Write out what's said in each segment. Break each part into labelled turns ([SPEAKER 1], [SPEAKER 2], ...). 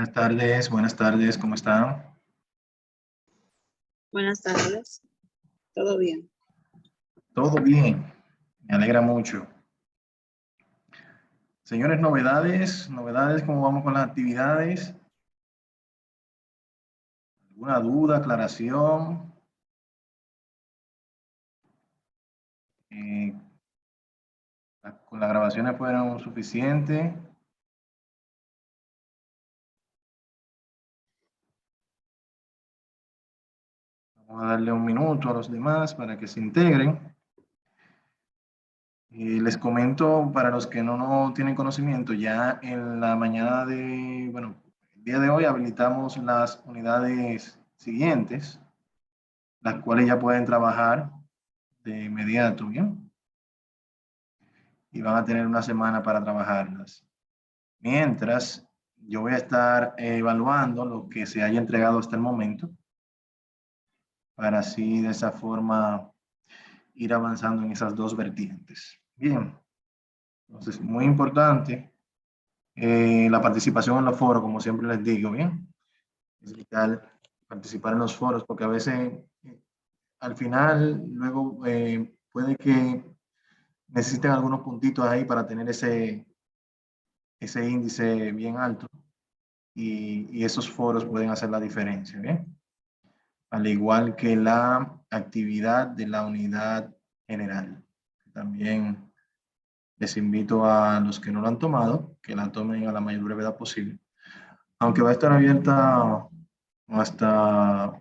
[SPEAKER 1] Buenas tardes, ¿cómo están?
[SPEAKER 2] Buenas tardes, ¿todo bien?
[SPEAKER 1] Todo bien, me alegra mucho. Señores, novedades, ¿cómo vamos con las actividades? ¿Alguna duda, aclaración? Eh, ¿Con las grabaciones fueron suficientes? Vamos a darle un minuto a los demás para que se integren. Les comento, para los que no tienen conocimiento, ya en la mañana el día de hoy habilitamos las unidades siguientes, las cuales ya pueden trabajar de inmediato, ¿bien? Y van a tener una semana para trabajarlas. Mientras, yo voy a estar evaluando lo que se haya entregado hasta el momento, para así de esa forma ir avanzando en esas dos vertientes. Bien, entonces, muy importante la participación en los foros, como siempre les digo, ¿bien? Es vital participar en los foros porque a veces al final luego puede que necesiten algunos puntitos ahí para tener ese índice bien alto y esos foros pueden hacer la diferencia, ¿bien? Al igual que la actividad de la unidad general. También les invito a los que no lo han tomado, que la tomen a la mayor brevedad posible. Aunque va a estar abierta hasta,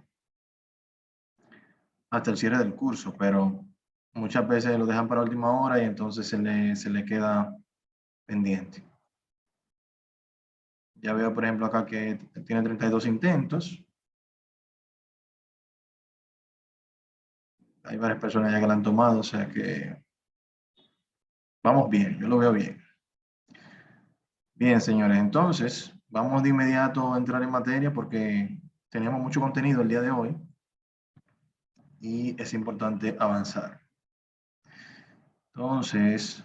[SPEAKER 1] hasta el cierre del curso, pero muchas veces lo dejan para última hora y entonces se le queda pendiente. Ya veo, por ejemplo, acá que tiene 32 intentos. Hay varias personas ya que la han tomado, o sea que vamos bien, yo lo veo bien. Bien, señores, entonces vamos de inmediato a entrar en materia porque tenemos mucho contenido el día de hoy y es importante avanzar. Entonces,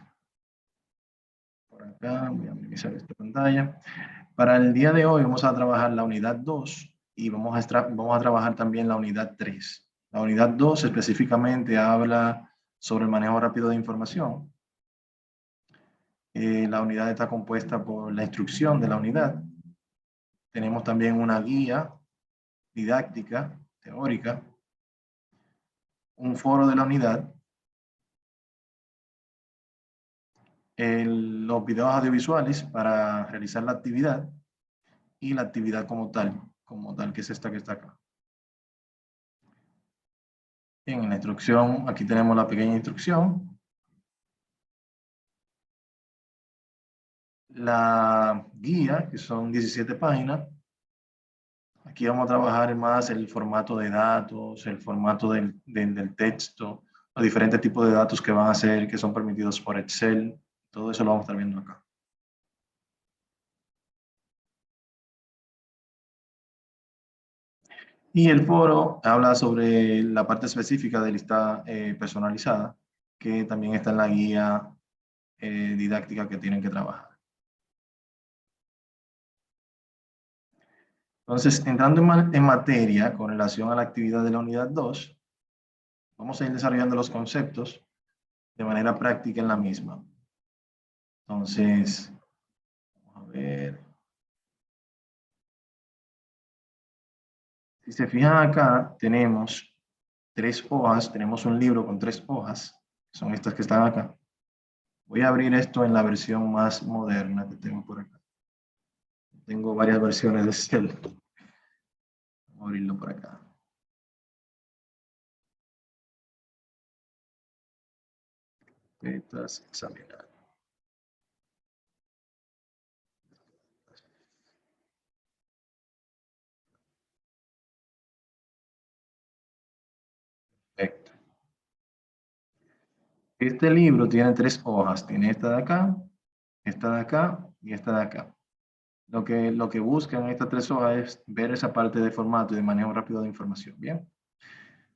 [SPEAKER 1] por acá voy a minimizar esta pantalla. Para el día de hoy vamos a trabajar la unidad 2 y vamos a trabajar también la unidad 3. La unidad 2 específicamente habla sobre el manejo rápido de información. La unidad está compuesta por la instrucción de la unidad. Tenemos también una guía didáctica, teórica, un foro de la unidad, los videos audiovisuales para realizar la actividad y la actividad como tal, que es esta que está acá. En la instrucción, aquí tenemos la pequeña instrucción. La guía, que son 17 páginas. Aquí vamos a trabajar más el formato de datos, el formato del texto, los diferentes tipos de datos que van a ser, que son permitidos por Excel. Todo eso lo vamos a estar viendo acá. Y el foro habla sobre la parte específica de lista personalizada, que también está en la guía didáctica que tienen que trabajar. Entonces, entrando en materia con relación a la actividad de la unidad 2, vamos a ir desarrollando los conceptos de manera práctica en la misma. Entonces, vamos a ver. Si se fijan acá, tenemos 3 hojas, tenemos un libro con 3 hojas, son estas que están acá. Voy a abrir esto en la versión más moderna que tengo por acá. Tengo varias versiones de Excel. Vamos a abrirlo por acá. Carpetas, examinar. Perfecto. Este libro tiene 3 hojas. Tiene esta de acá y esta de acá. Lo que buscan estas 3 hojas es ver esa parte de formato y de manejo rápido de información. Bien.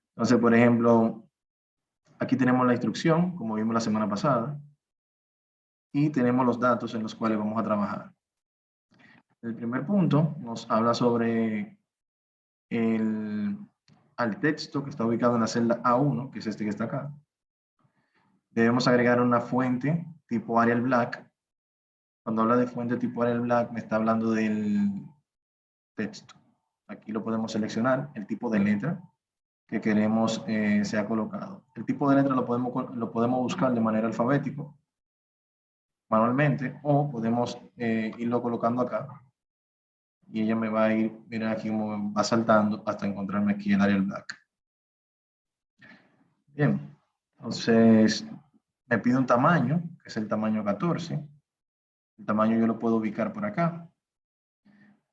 [SPEAKER 1] Entonces, por ejemplo, aquí tenemos la instrucción, como vimos la semana pasada, y tenemos los datos en los cuales vamos a trabajar. El primer punto nos habla sobre al texto que está ubicado en la celda A1, que es este que está acá. Debemos agregar una fuente tipo Arial Black. Cuando habla de fuente tipo Arial Black, me está hablando del texto. Aquí lo podemos seleccionar, el tipo de letra que queremos sea colocado. El tipo de letra lo podemos buscar de manera alfabética, manualmente, o podemos irlo colocando acá. Y ella me va a ir, miren aquí cómo va saltando hasta encontrarme aquí el Arial Black. Bien, entonces me pide un tamaño, que es el tamaño 14. El tamaño yo lo puedo ubicar por acá.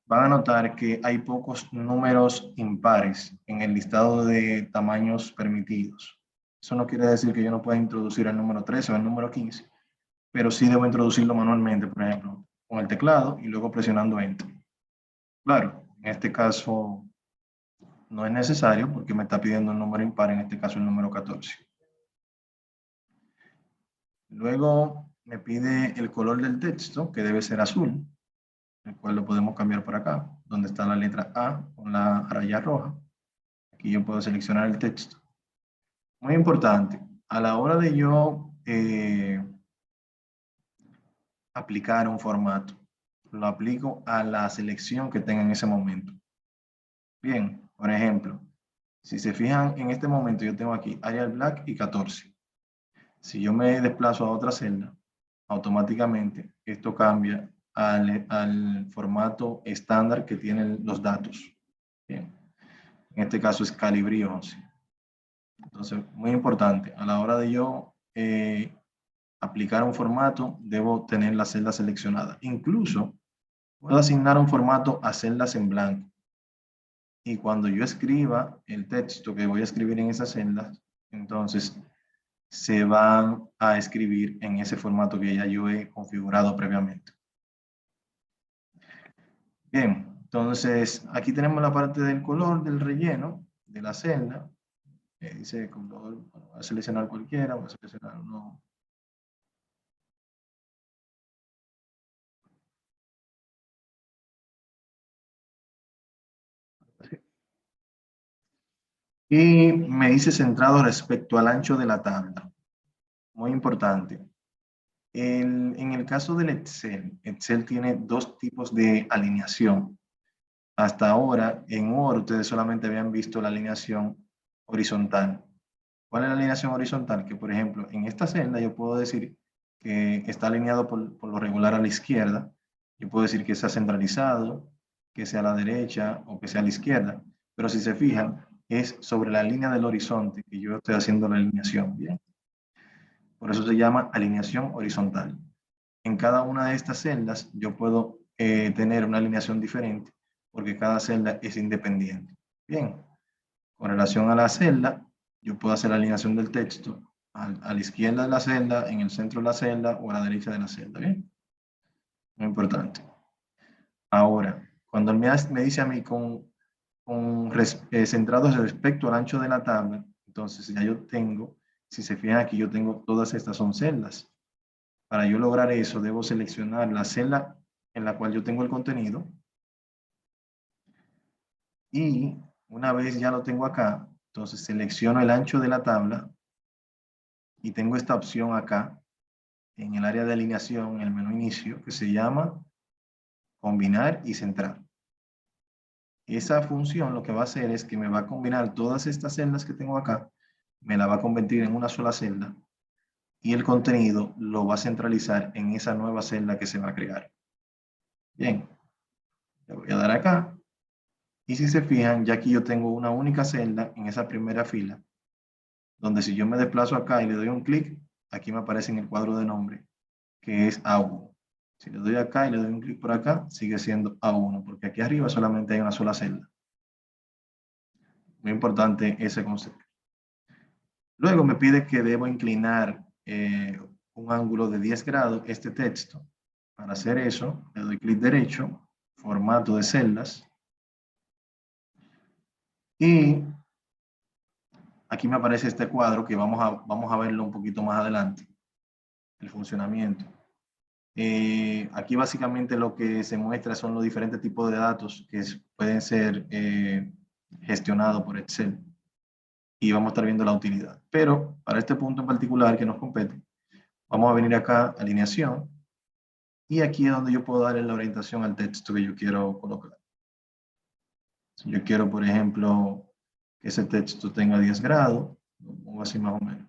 [SPEAKER 1] Van a notar que hay pocos números impares en el listado de tamaños permitidos. Eso no quiere decir que yo no pueda introducir el número 13 o el número 15, pero sí debo introducirlo manualmente, por ejemplo, con el teclado y luego presionando Enter. Claro, en este caso no es necesario porque me está pidiendo un número impar, en este caso el número 14. Luego me pide el color del texto, que debe ser azul, el cual lo podemos cambiar por acá, donde está la letra A con la raya roja. Aquí yo puedo seleccionar el texto. Muy importante, a la hora de yo aplicar un formato, lo aplico a la selección que tenga en ese momento. Bien, por ejemplo, si se fijan en este momento yo tengo aquí Arial Black y 14. Si yo me desplazo a otra celda, automáticamente esto cambia al formato estándar que tienen los datos. Bien. En este caso es Calibri 11. Entonces, muy importante, a la hora de yo aplicar un formato, debo tener la celda seleccionada. Incluso, puedo asignar un formato a celdas en blanco. Y cuando yo escriba el texto que voy a escribir en esas celdas, entonces se van a escribir en ese formato que ya yo he configurado previamente. Bien, entonces aquí tenemos la parte del color del relleno de la celda. Dice color, bueno, voy a seleccionar cualquiera, voy a seleccionar uno. Y me dice centrado respecto al ancho de la tabla. Muy importante. En el caso del Excel, Excel tiene dos tipos de alineación. Hasta ahora, en Word, ustedes solamente habían visto la alineación horizontal. ¿Cuál es la alineación horizontal? Que, por ejemplo, en esta celda yo puedo decir que está alineado por lo regular a la izquierda. Yo puedo decir que sea centralizado, que sea a la derecha o que sea a la izquierda. Pero si se fijan, es sobre la línea del horizonte que yo estoy haciendo la alineación. ¿Bien? Por eso se llama alineación horizontal. En cada una de estas celdas yo puedo tener una alineación diferente porque cada celda es independiente. Bien, con relación a la celda, yo puedo hacer la alineación del texto a la izquierda de la celda, en el centro de la celda o a la derecha de la celda. Bien, muy importante. Ahora, cuando me dice a mí centrados respecto al ancho de la tabla, entonces ya yo tengo, si se fijan aquí, yo tengo todas estas son celdas. Para yo lograr eso, debo seleccionar la celda en la cual yo tengo el contenido y una vez ya lo tengo acá, entonces selecciono el ancho de la tabla y tengo esta opción acá en el área de alineación, en el menú inicio, que se llama combinar y centrar. Esa función lo que va a hacer es que me va a combinar todas estas celdas que tengo acá, me la va a convertir en una sola celda y el contenido lo va a centralizar en esa nueva celda que se va a crear. Bien, le voy a dar acá. Y si se fijan, ya aquí yo tengo una única celda en esa primera fila, donde si yo me desplazo acá y le doy un clic, aquí me aparece en el cuadro de nombre, que es A1. Si le doy acá y le doy un clic por acá, sigue siendo A1, porque aquí arriba solamente hay una sola celda. Muy importante ese concepto. Luego me pide que debo inclinar un ángulo de 10 grados este texto. Para hacer eso, le doy clic derecho, formato de celdas, y aquí me aparece este cuadro que vamos a verlo un poquito más adelante, el funcionamiento. Aquí básicamente lo que se muestra son los diferentes tipos de datos que pueden ser gestionados por Excel. Y vamos a estar viendo la utilidad. Pero para este punto en particular que nos compete, vamos a venir acá, alineación, y aquí es donde yo puedo darle la orientación al texto que yo quiero colocar. Si yo quiero, por ejemplo, que ese texto tenga 10 grados, lo pongo así más o menos.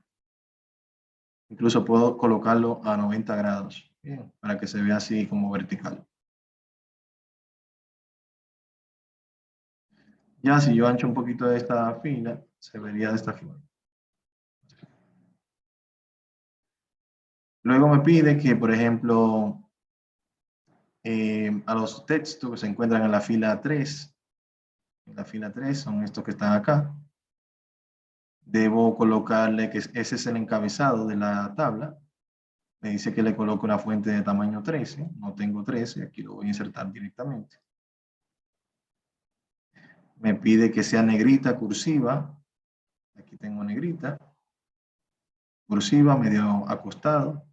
[SPEAKER 1] Incluso puedo colocarlo a 90 grados, bien, para que se vea así como vertical. Ya si yo ancho un poquito de esta fila, se vería de esta forma. Luego me pide que, por ejemplo, a los textos que se encuentran en la fila 3, en la fila 3 son estos que están acá, debo colocarle que ese es el encabezado de la tabla. Me dice que le coloco una fuente de tamaño 13, no tengo 13, aquí lo voy a insertar directamente. Me pide que sea negrita, cursiva, aquí tengo negrita, cursiva, medio acostado,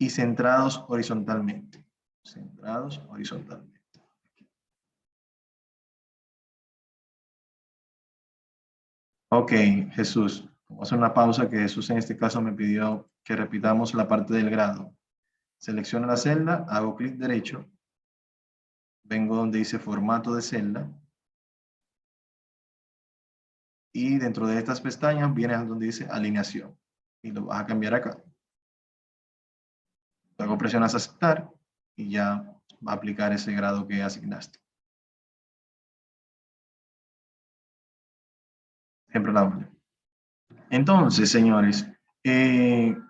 [SPEAKER 1] y centrados horizontalmente. Centrados horizontalmente. Ok, Jesús. Vamos a hacer una pausa que Jesús en este caso me pidió que repitamos la parte del grado. Selecciono la celda, hago clic derecho, vengo donde dice formato de celda, y dentro de estas pestañas viene a donde dice alineación, y lo vas a cambiar acá. Luego presionas aceptar y ya va a aplicar ese grado que asignaste. Siempre la doble. Entonces, señores,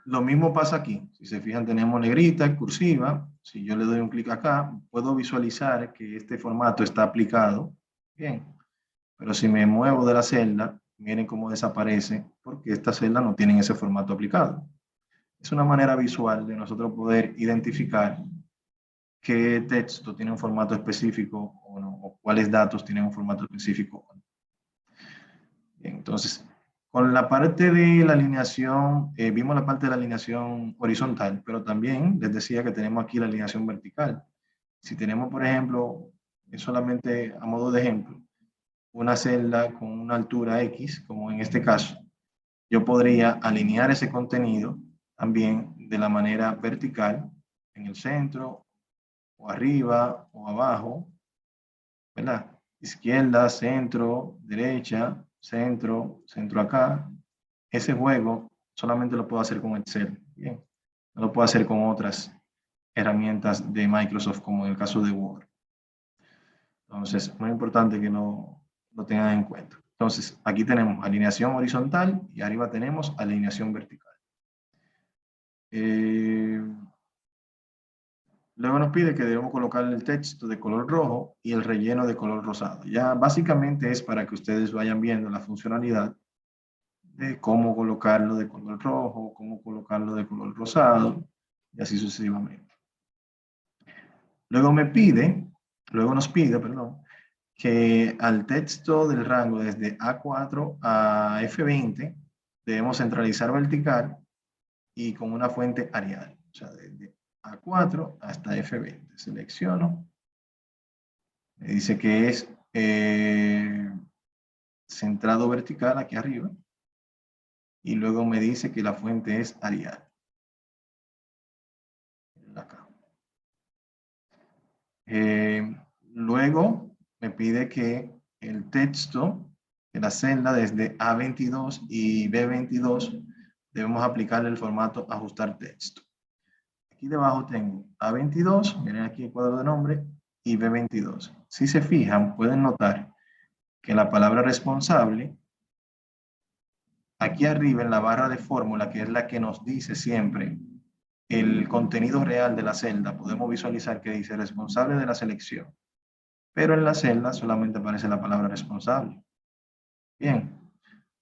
[SPEAKER 1] lo mismo pasa aquí. Si se fijan, tenemos negrita, cursiva. Si yo le doy un clic acá, puedo visualizar que este formato está aplicado. Bien. Pero si me muevo de la celda, miren cómo desaparece, porque estas celdas no tienen ese formato aplicado. Es una manera visual de nosotros poder identificar qué texto tiene un formato específico o no, o cuáles datos tienen un formato específico. Bien, entonces, con la parte de la alineación, vimos la parte de la alineación horizontal, pero también les decía que tenemos aquí la alineación vertical. Si tenemos, por ejemplo, solamente a modo de ejemplo, una celda con una altura X, como en este caso, yo podría alinear ese contenido también de la manera vertical, en el centro, o arriba, o abajo, ¿verdad? Izquierda, centro, derecha, centro, centro acá. Ese juego solamente lo puedo hacer con Excel, ¿bien? No lo puedo hacer con otras herramientas de Microsoft, como en el caso de Word. Entonces, muy importante que lo tengan en cuenta. Entonces, aquí tenemos alineación horizontal y arriba tenemos alineación vertical. Luego nos pide que debemos colocar el texto de color rojo y el relleno de color rosado. Ya básicamente es para que ustedes vayan viendo la funcionalidad de cómo colocarlo de color rojo, cómo colocarlo de color rosado y así sucesivamente. Luego nos pide, perdón, que al texto del rango desde A4 a F20 debemos centralizar vertical y con una fuente Arial, o sea, desde A4 hasta F20. Selecciono, me dice que es centrado vertical aquí arriba y luego me dice que la fuente es Arial. Acá. Luego me pide que el texto de la celda desde A22 y B22 debemos aplicarle el formato ajustar texto. Aquí debajo tengo A22, miren aquí el cuadro de nombre, y B22. Si se fijan, pueden notar que la palabra responsable, aquí arriba en la barra de fórmula, que es la que nos dice siempre el contenido real de la celda, podemos visualizar que dice responsable de la selección. Pero en la celda solamente aparece la palabra responsable. Bien,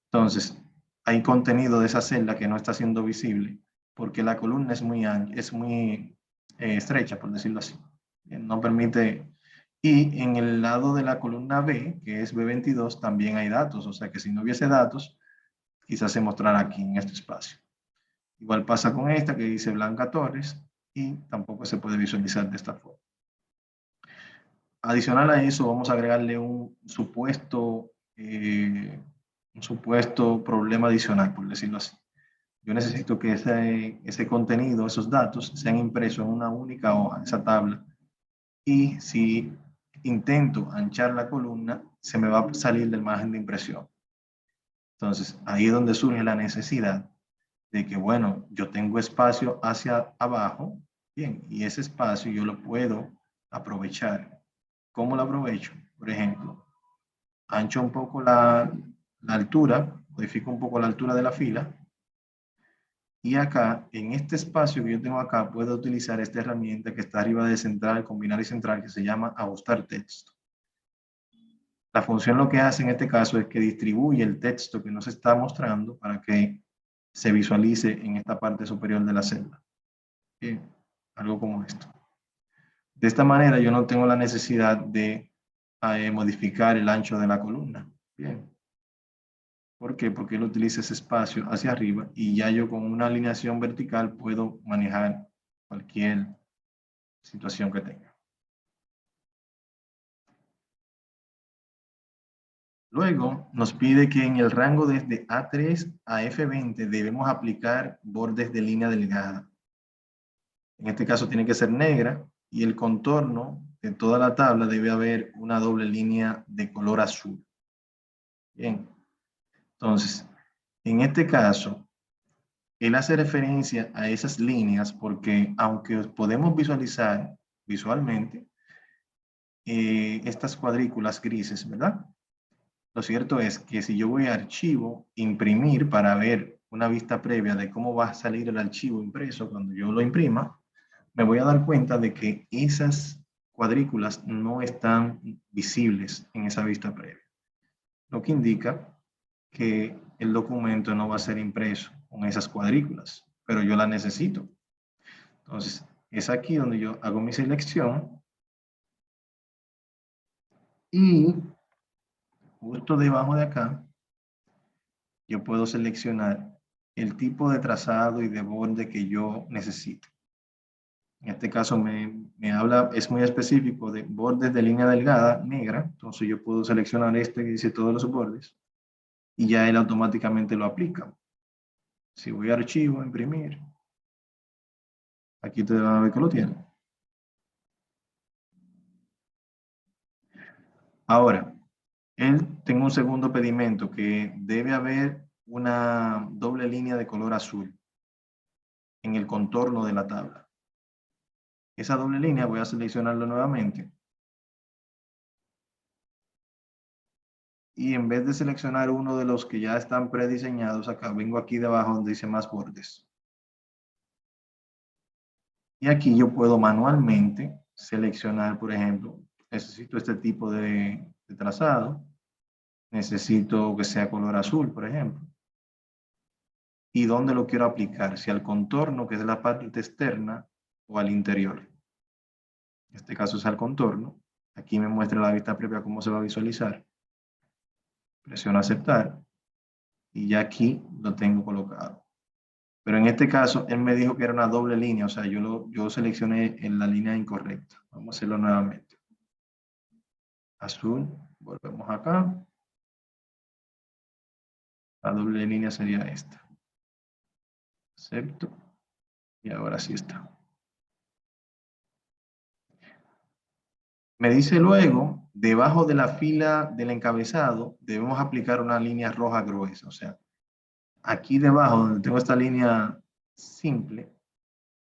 [SPEAKER 1] entonces hay contenido de esa celda que no está siendo visible porque la columna es muy estrecha, por decirlo así. Bien, no permite. Y en el lado de la columna B, que es B22, también hay datos. O sea que si no hubiese datos, quizás se mostrara aquí en este espacio. Igual pasa con esta que dice Blanca Torres y tampoco se puede visualizar de esta forma. Adicional a eso, vamos a agregarle un supuesto problema adicional, por decirlo así. Yo necesito que ese contenido, esos datos, sean impresos en una única hoja, esa tabla. Y si intento anchar la columna, se me va a salir del margen de impresión. Entonces, ahí es donde surge la necesidad de que, bueno, yo tengo espacio hacia abajo, bien, y ese espacio yo lo puedo aprovechar. ¿Cómo lo aprovecho? Por ejemplo, ancho un poco la altura, modifico un poco la altura de la fila, y acá, en este espacio que yo tengo acá, puedo utilizar esta herramienta que está arriba de central, combinar y central, que se llama ajustar texto. La función lo que hace en este caso es que distribuye el texto que nos está mostrando para que se visualice en esta parte superior de la celda. Bien, algo como esto. De esta manera yo no tengo la necesidad de modificar el ancho de la columna. Bien. ¿Por qué? Porque él utiliza ese espacio hacia arriba y ya yo con una alineación vertical puedo manejar cualquier situación que tenga. Luego nos pide que en el rango desde A3 a F20 debemos aplicar bordes de línea delgada. En este caso tiene que ser negra y el contorno de toda la tabla debe haber una doble línea de color azul. Bien, entonces, en este caso, él hace referencia a esas líneas porque aunque podemos visualizar visualmente estas cuadrículas grises, ¿verdad? Lo cierto es que si yo voy a archivo, imprimir para ver una vista previa de cómo va a salir el archivo impreso cuando yo lo imprima, me voy a dar cuenta de que esas cuadrículas no están visibles en esa vista previa. Lo que indica que el documento no va a ser impreso con esas cuadrículas, pero yo la necesito. Entonces, es aquí donde yo hago mi selección y justo debajo de acá yo puedo seleccionar el tipo de trazado y de borde que yo necesito. En este caso me habla, es muy específico de bordes de línea delgada negra, entonces yo puedo seleccionar este que dice todos los bordes y ya él automáticamente lo aplica. Si voy a archivo, imprimir, aquí te van a ver que lo tiene. Ahora, él tengo un segundo pedimento que debe haber una doble línea de color azul en el contorno de la tabla. Esa doble línea voy a seleccionarlo nuevamente. Y en vez de seleccionar uno de los que ya están prediseñados, acá vengo aquí debajo donde dice más bordes. Y aquí yo puedo manualmente seleccionar, por ejemplo, necesito este tipo de trazado. Necesito que sea color azul, por ejemplo. ¿Y dónde lo quiero aplicar? Si al contorno, que es la parte externa, o al interior. En este caso es al contorno. Aquí me muestra la vista previa cómo se va a visualizar. Presiono aceptar y ya aquí lo tengo colocado. Pero en este caso, él me dijo que era una doble línea, o sea, yo seleccioné en la línea incorrecta. Vamos a hacerlo nuevamente. Azul, volvemos acá. La doble línea sería esta. Acepto. Y ahora sí está. Me dice luego, debajo de la fila del encabezado, debemos aplicar una línea roja gruesa. O sea, aquí debajo, donde tengo esta línea simple,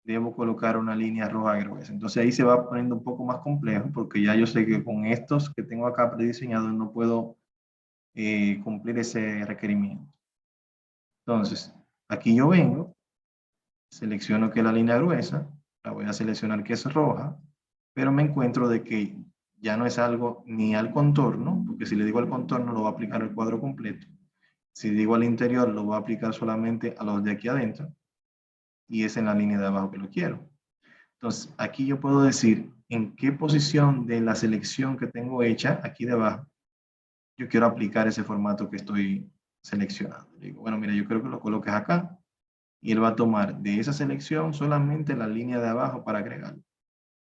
[SPEAKER 1] debo colocar una línea roja gruesa. Entonces ahí se va poniendo un poco más complejo, porque ya yo sé que con estos que tengo acá prediseñados no puedo cumplir ese requerimiento. Entonces, aquí yo vengo, selecciono que la línea gruesa, la voy a seleccionar que es roja, pero me encuentro de que ya no es algo ni al contorno, porque si le digo al contorno lo va a aplicar al cuadro completo. Si digo al interior lo va a aplicar solamente a los de aquí adentro y es en la línea de abajo que lo quiero. Entonces aquí yo puedo decir en qué posición de la selección que tengo hecha aquí debajo yo quiero aplicar ese formato que estoy seleccionando. Digo, bueno, mira, yo creo que lo coloques acá y él va a tomar de esa selección solamente la línea de abajo para agregarlo.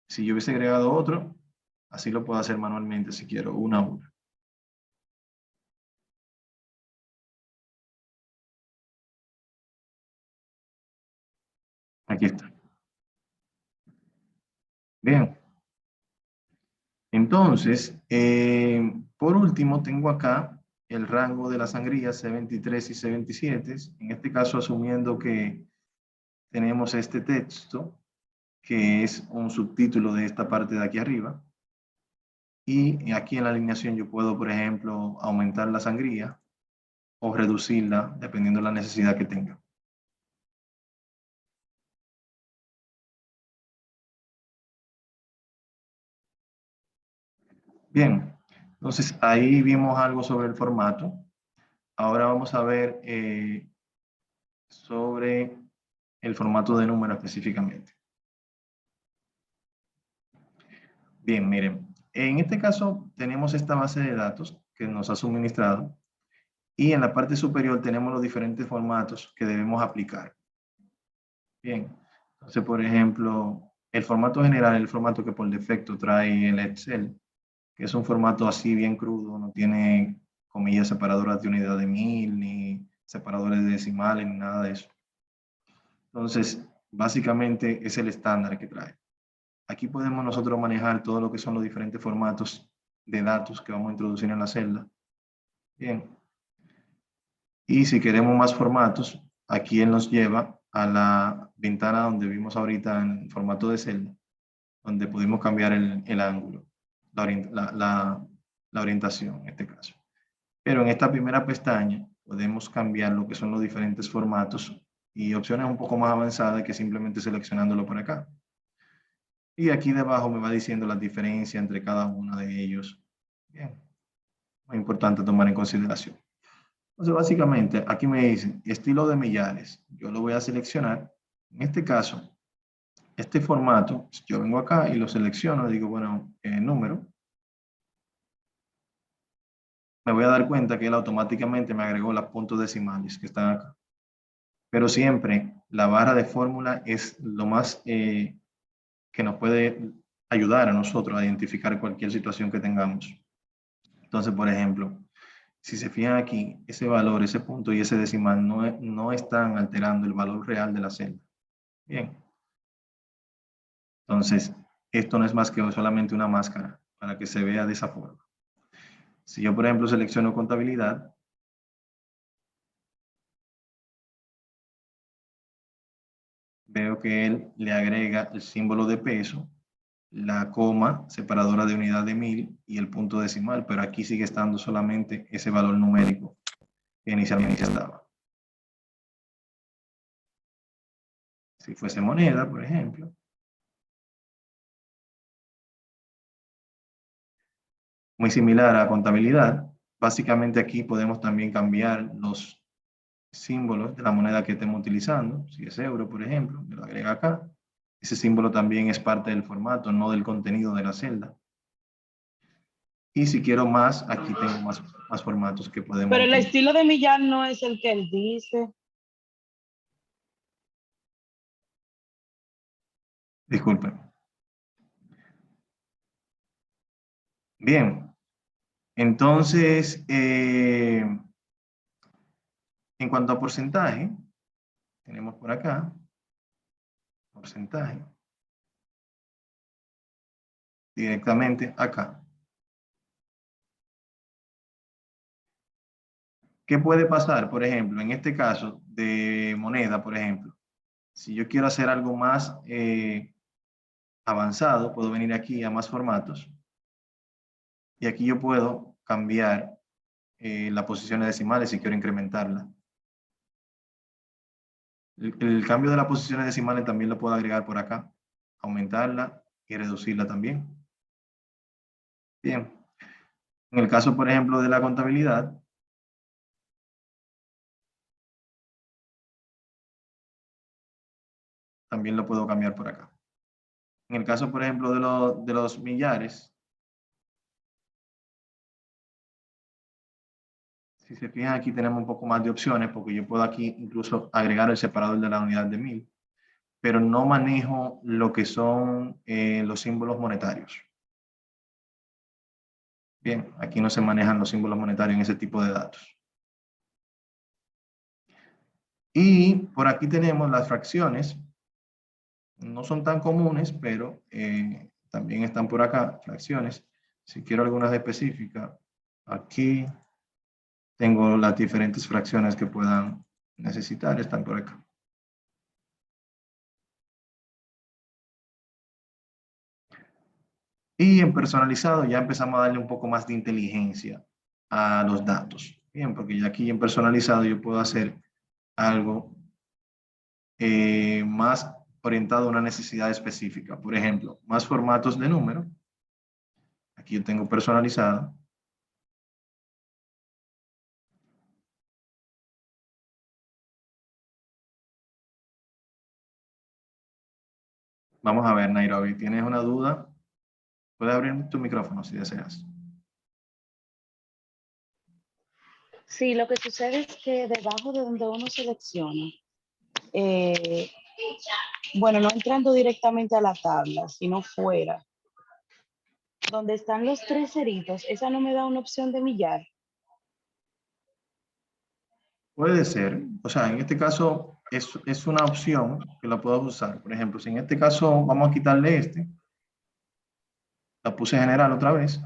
[SPEAKER 1] Si yo hubiese agregado otro, así lo puedo hacer manualmente si quiero, una a una. Aquí está. Bien. Entonces, por último, tengo acá el rango de la sangría C23 y C27. En este caso, asumiendo que tenemos este texto, que es un subtítulo de esta parte de aquí arriba. Y aquí en la alineación yo puedo, por ejemplo, aumentar la sangría o reducirla, dependiendo de la necesidad que tenga. Bien, entonces ahí vimos algo sobre el formato. Ahora vamos a ver sobre el formato de número específicamente. Bien, miren, en este caso tenemos esta base de datos que nos ha suministrado y en la parte superior tenemos los diferentes formatos que debemos aplicar. Bien, entonces por ejemplo, el formato general es el formato que por defecto trae el Excel, que es un formato así bien crudo, no tiene comillas separadoras de unidad de 1000, ni separadores de decimales, ni nada de eso. Entonces, básicamente es el estándar que trae. Aquí podemos nosotros manejar todo lo que son los diferentes formatos de datos que vamos a introducir en la celda. Bien. Y si queremos más formatos, aquí él nos lleva a la ventana donde vimos ahorita en formato de celda, donde pudimos cambiar el ángulo, la orientación en este caso. Pero en esta primera pestaña podemos cambiar lo que son los diferentes formatos y opciones un poco más avanzadas que simplemente seleccionándolo por acá. Y aquí debajo me va diciendo la diferencia entre cada uno de ellos. Bien, muy importante tomar en consideración. Entonces, básicamente, aquí me dicen estilo de millares. Yo lo voy a seleccionar. En este caso, este formato, yo vengo acá y lo selecciono, digo, bueno, número. Me voy a dar cuenta que él automáticamente me agregó los puntos decimales que están acá. Pero siempre la barra de fórmula es lo más que nos puede ayudar a nosotros a identificar cualquier situación que tengamos. Entonces, por ejemplo, si se fijan aquí, ese valor, ese punto y ese decimal no están alterando el valor real de la celda. Bien. Entonces, esto no es más que solamente una máscara para que se vea de esa forma. Si yo, por ejemplo, selecciono contabilidad, veo que él le agrega el símbolo de peso, la coma separadora de unidad de 1000 y el punto decimal, pero aquí sigue estando solamente ese valor numérico que inicialmente estaba. Si fuese moneda, por ejemplo, muy similar a contabilidad, básicamente aquí podemos también cambiar los símbolos de la moneda que estemos utilizando. Si es euro, por ejemplo, me lo agrega acá. Ese símbolo también es parte del formato, no del contenido de la celda. Y si quiero más, aquí tengo más formatos que podemos
[SPEAKER 2] Pero el
[SPEAKER 1] utilizar.
[SPEAKER 2] estilo de millar no es el que él dice.
[SPEAKER 1] Disculpen. Bien, entonces, en cuanto a porcentaje, tenemos por acá, porcentaje, directamente acá. ¿Qué puede pasar, por ejemplo, en este caso de moneda, por ejemplo? Si yo quiero hacer algo más avanzado, puedo venir aquí a más formatos y aquí yo puedo cambiar las posiciones decimales si quiero incrementarla. El cambio de las posiciones decimales también lo puedo agregar por acá, aumentarla y reducirla también. Bien. En el caso, por ejemplo, de la contabilidad, también lo puedo cambiar por acá. En el caso, por ejemplo, de los millares, Si se fijan, aquí tenemos un poco más de opciones porque yo puedo aquí incluso agregar el separador de la unidad de 1000, pero no manejo lo que son los símbolos monetarios. Bien, aquí no se manejan los símbolos monetarios en ese tipo de datos. Y por aquí tenemos las fracciones. No son tan comunes, pero también están por acá, fracciones. Si quiero algunas específicas, aquí tengo las diferentes fracciones que puedan necesitar, están por acá. Y en personalizado ya empezamos a darle un poco más de inteligencia a los datos. Bien, porque ya aquí en personalizado yo puedo hacer algo más orientado a una necesidad específica. Por ejemplo, más formatos de número. Aquí yo tengo personalizado. Vamos a ver, Nairobi, ¿tienes una duda? Puedes abrir tu micrófono si deseas.
[SPEAKER 2] Sí, lo que sucede es que debajo de donde uno selecciona, eh, bueno, no entrando directamente a la tabla, sino fuera, donde están los tres ceritos, esa no me da una opción de millar.
[SPEAKER 1] Puede ser, o sea, en este caso es una opción que la puedo usar. Por ejemplo, si en este caso vamos a quitarle este, la puse general otra vez,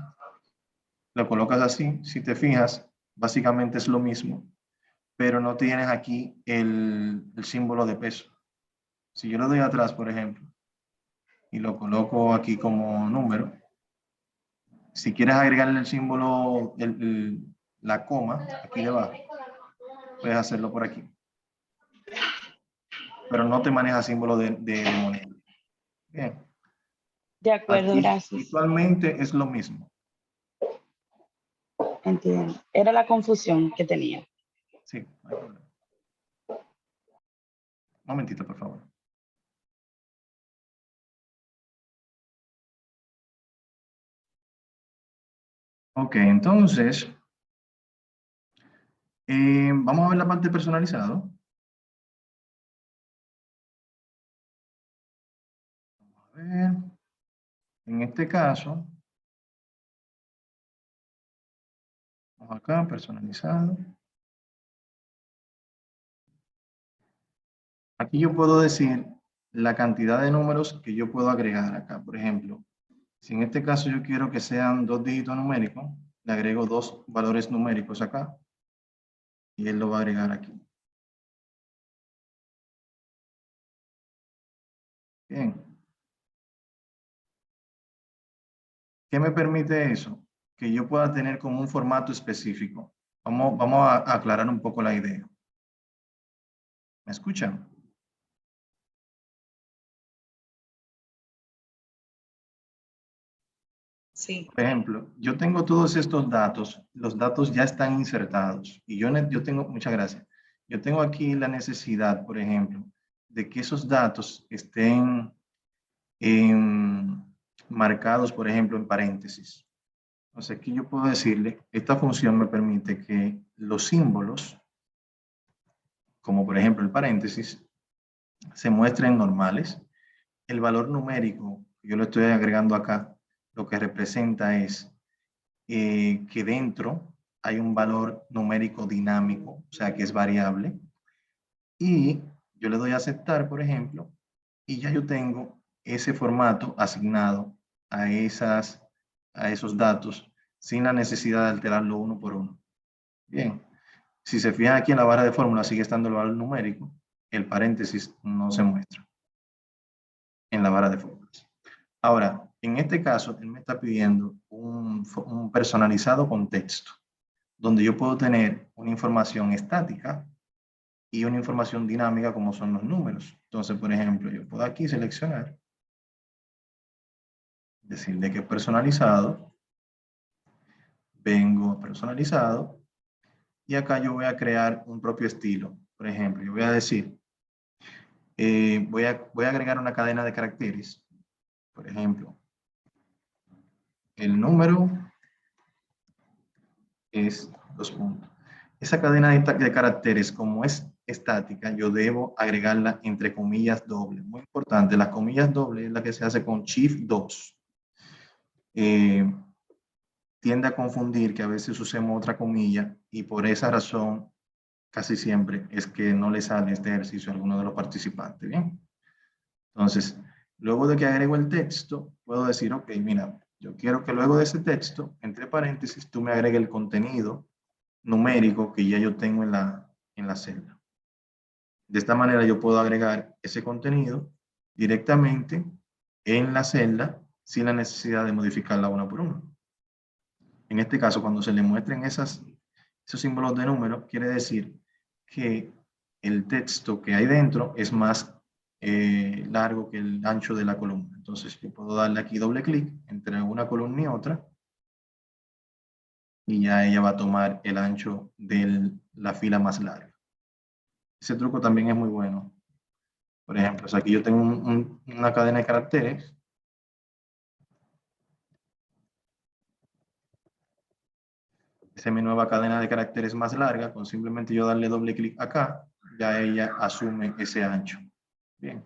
[SPEAKER 1] lo colocas así, si te fijas, básicamente es lo mismo, pero no tienes aquí el símbolo de peso. Si yo le doy atrás, por ejemplo, y lo coloco aquí como número, si quieres agregarle el símbolo, la coma, aquí debajo, puedes hacerlo por aquí. Pero no te maneja símbolo de moneda. Bien.
[SPEAKER 2] De acuerdo,
[SPEAKER 1] Aquí
[SPEAKER 2] gracias.
[SPEAKER 1] visualmente es lo mismo.
[SPEAKER 2] Entiendo. Era la confusión que tenía.
[SPEAKER 1] Sí, no hay problema. Un momentito, por favor. Ok, entonces, vamos a ver la parte personalizado. A ver, en este caso, vamos acá, personalizado. Aquí yo puedo decir la cantidad de números que yo puedo agregar acá. Por ejemplo, si en este caso yo quiero que sean 2 dígitos numéricos, le agrego 2 valores numéricos acá y él lo va a agregar aquí. Bien. ¿Qué me permite eso? Que yo pueda tener como un formato específico. Vamos a aclarar un poco la idea. ¿Me escuchan?
[SPEAKER 2] Sí.
[SPEAKER 1] Por ejemplo, yo tengo todos estos datos, los datos ya están insertados y yo tengo, muchas gracias, yo tengo aquí la necesidad, por ejemplo, de que esos datos estén marcados, por ejemplo, en paréntesis. Entonces aquí yo puedo decirle, esta función me permite que los símbolos, como por ejemplo el paréntesis, se muestren normales. El valor numérico, yo lo estoy agregando acá, lo que representa es que dentro hay un valor numérico dinámico, o sea que es variable. Y yo le doy a aceptar, por ejemplo, y ya yo tengo ese formato asignado a, a esos datos sin la necesidad de alterarlo uno por uno. Bien, si se fijan aquí en la barra de fórmula sigue estando el valor numérico, el paréntesis no se muestra en la barra de fórmulas. Ahora, en este caso, él me está pidiendo un personalizado con texto, donde yo puedo tener una información estática y una información dinámica como son los números. Entonces, por ejemplo, yo puedo aquí seleccionar, decirle que es personalizado, vengo a personalizado, y acá yo voy a crear un propio estilo. Por ejemplo, yo voy a decir, voy a agregar una cadena de caracteres. Por ejemplo, el número es 2 puntos. esa cadena de caracteres, como es estática, yo debo agregarla entre comillas doble. Muy importante, las comillas doble es la que se hace con Shift 2. Tiende a confundir que a veces usemos otra comilla y por esa razón casi siempre es que no le sale este ejercicio a alguno de los participantes. Bien, entonces, luego de que agrego el texto, puedo decir, ok, mira, yo quiero que luego de ese texto, entre paréntesis, tú me agregues el contenido numérico que ya yo tengo en la celda. De esta manera yo puedo agregar ese contenido directamente en la celda sin la necesidad de modificarla uno por uno. En este caso, cuando se le muestren esos símbolos de número, quiere decir que el texto que hay dentro es más largo que el ancho de la columna. Entonces yo puedo darle aquí doble clic entre una columna y otra y ya ella va a tomar el ancho de la fila más larga. Ese truco también es muy bueno. Por ejemplo, aquí yo tengo una cadena de caracteres. Esa es mi nueva cadena de caracteres más larga. Con simplemente yo darle doble clic acá, ya ella asume ese ancho. Bien.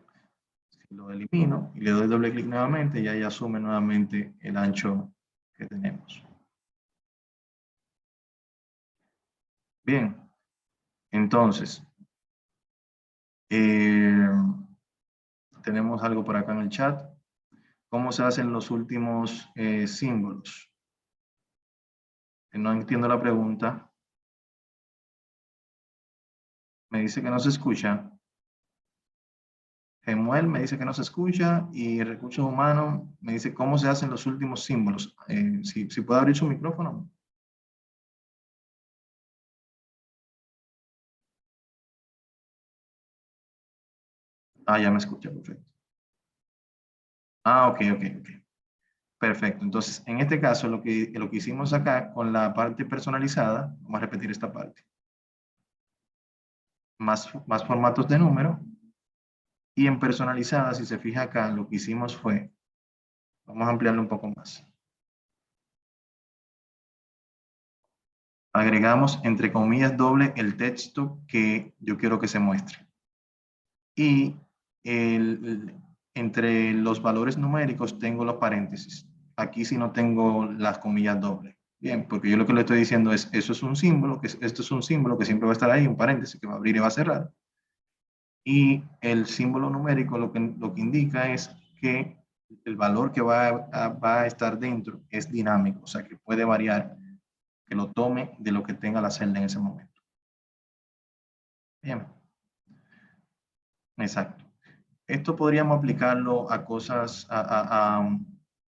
[SPEAKER 1] Si lo elimino y le doy doble clic nuevamente, ya ella asume nuevamente el ancho que tenemos. Bien. Entonces, tenemos algo por acá en el chat. ¿Cómo se hacen los últimos símbolos? No entiendo la pregunta. Me dice que no se escucha. Gemuel me dice que no se escucha y Recursos Humanos me dice cómo se hacen los últimos símbolos. Si puede abrir su micrófono. Ah, ya me escucha, perfecto. Ah, ok. Perfecto. Entonces, en este caso, lo que hicimos acá con la parte personalizada, vamos a repetir esta parte. Más formatos de número. Y en personalizada, si se fija acá, lo que hicimos fue, vamos a ampliarlo un poco más. Agregamos, entre comillas, doble el texto que yo quiero que se muestre. Y entre los valores numéricos tengo los paréntesis. Aquí sí no tengo las comillas dobles. Bien, porque yo lo que le estoy diciendo es, eso es un símbolo, esto es un símbolo que siempre va a estar ahí, un paréntesis que va a abrir y va a cerrar. Y el símbolo numérico lo que indica es que el valor que va a estar dentro es dinámico, o sea que puede variar, que lo tome de lo que tenga la celda en ese momento. Bien, exacto. Esto podríamos aplicarlo a cosas, a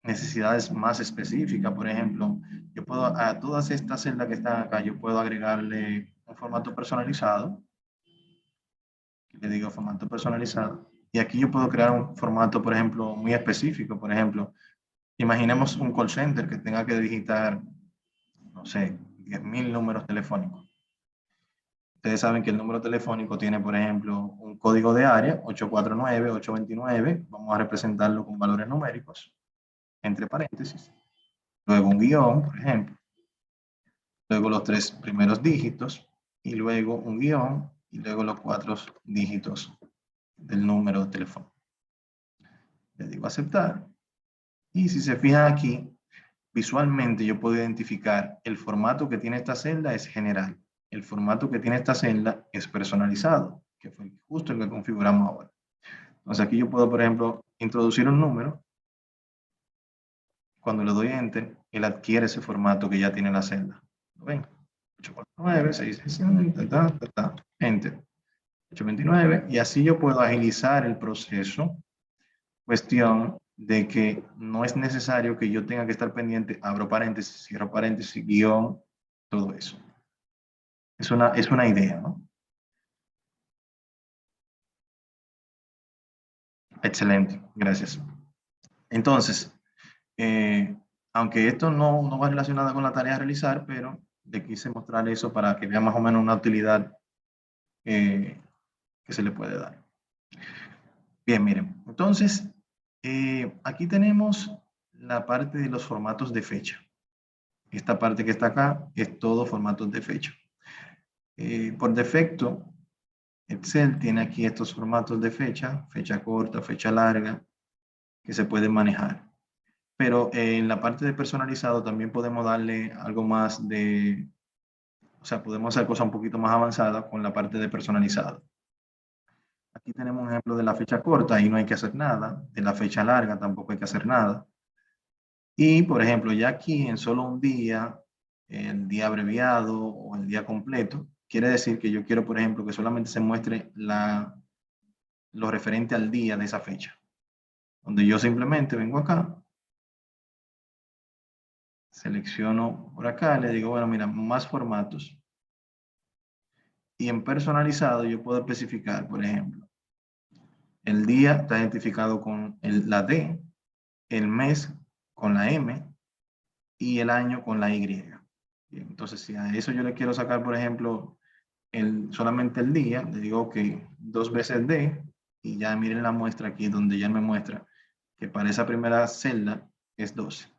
[SPEAKER 1] necesidades más específicas. Por ejemplo, yo puedo a todas estas celdas que están acá, yo puedo agregarle un formato personalizado. Le digo formato personalizado. Y aquí yo puedo crear un formato, por ejemplo, muy específico. Por ejemplo, imaginemos un call center que tenga que digitar, no sé, 10.000 números telefónicos. Ustedes saben que el número telefónico tiene, por ejemplo, un código de área, 849, 829. Vamos a representarlo con valores numéricos, entre paréntesis. Luego un guión, por ejemplo. Luego los 3 primeros dígitos. Y luego un guión. Y luego los 4 dígitos del número de teléfono. Le digo aceptar. Y si se fijan aquí, visualmente yo puedo identificar el formato que tiene esta celda es general. El formato que tiene esta celda es personalizado, que fue justo el que configuramos ahora. Entonces aquí yo puedo, por ejemplo, introducir un número. Cuando le doy Enter, él adquiere ese formato que ya tiene la celda. ¿Lo ven? 849, 660, Enter. 829, y así yo puedo agilizar el proceso. Cuestión de que no es necesario que yo tenga que estar pendiente, abro paréntesis, cierro paréntesis, guión, todo eso. Es una idea, ¿no? Excelente, gracias. Entonces, aunque esto no va relacionado con la tarea a realizar, pero le quise mostrar eso para que vea más o menos una utilidad que se le puede dar. Bien, miren, entonces, aquí tenemos la parte de los formatos de fecha. Esta parte que está acá es todo formatos de fecha. Por defecto, Excel tiene aquí estos formatos de fecha corta, fecha larga, que se pueden manejar. Pero en la parte de personalizado también podemos darle algo más de, o sea, podemos hacer cosas un poquito más avanzadas con la parte de personalizado. Aquí tenemos un ejemplo de la fecha corta, ahí no hay que hacer nada. De la fecha larga tampoco hay que hacer nada. Y, por ejemplo, ya aquí en solo un día, el día abreviado o el día completo, quiere decir que yo quiero, por ejemplo, que solamente se muestre lo referente al día de esa fecha. Donde yo simplemente vengo acá, selecciono por acá, le digo, bueno, mira, más formatos. Y en personalizado yo puedo especificar, por ejemplo, el día está identificado con la D, el mes con la M y el año con la Y. Bien, entonces, si a eso yo le quiero sacar, por ejemplo, solamente el día, le digo que 2 veces D, y ya miren la muestra aquí donde ya me muestra que para esa primera celda es 12.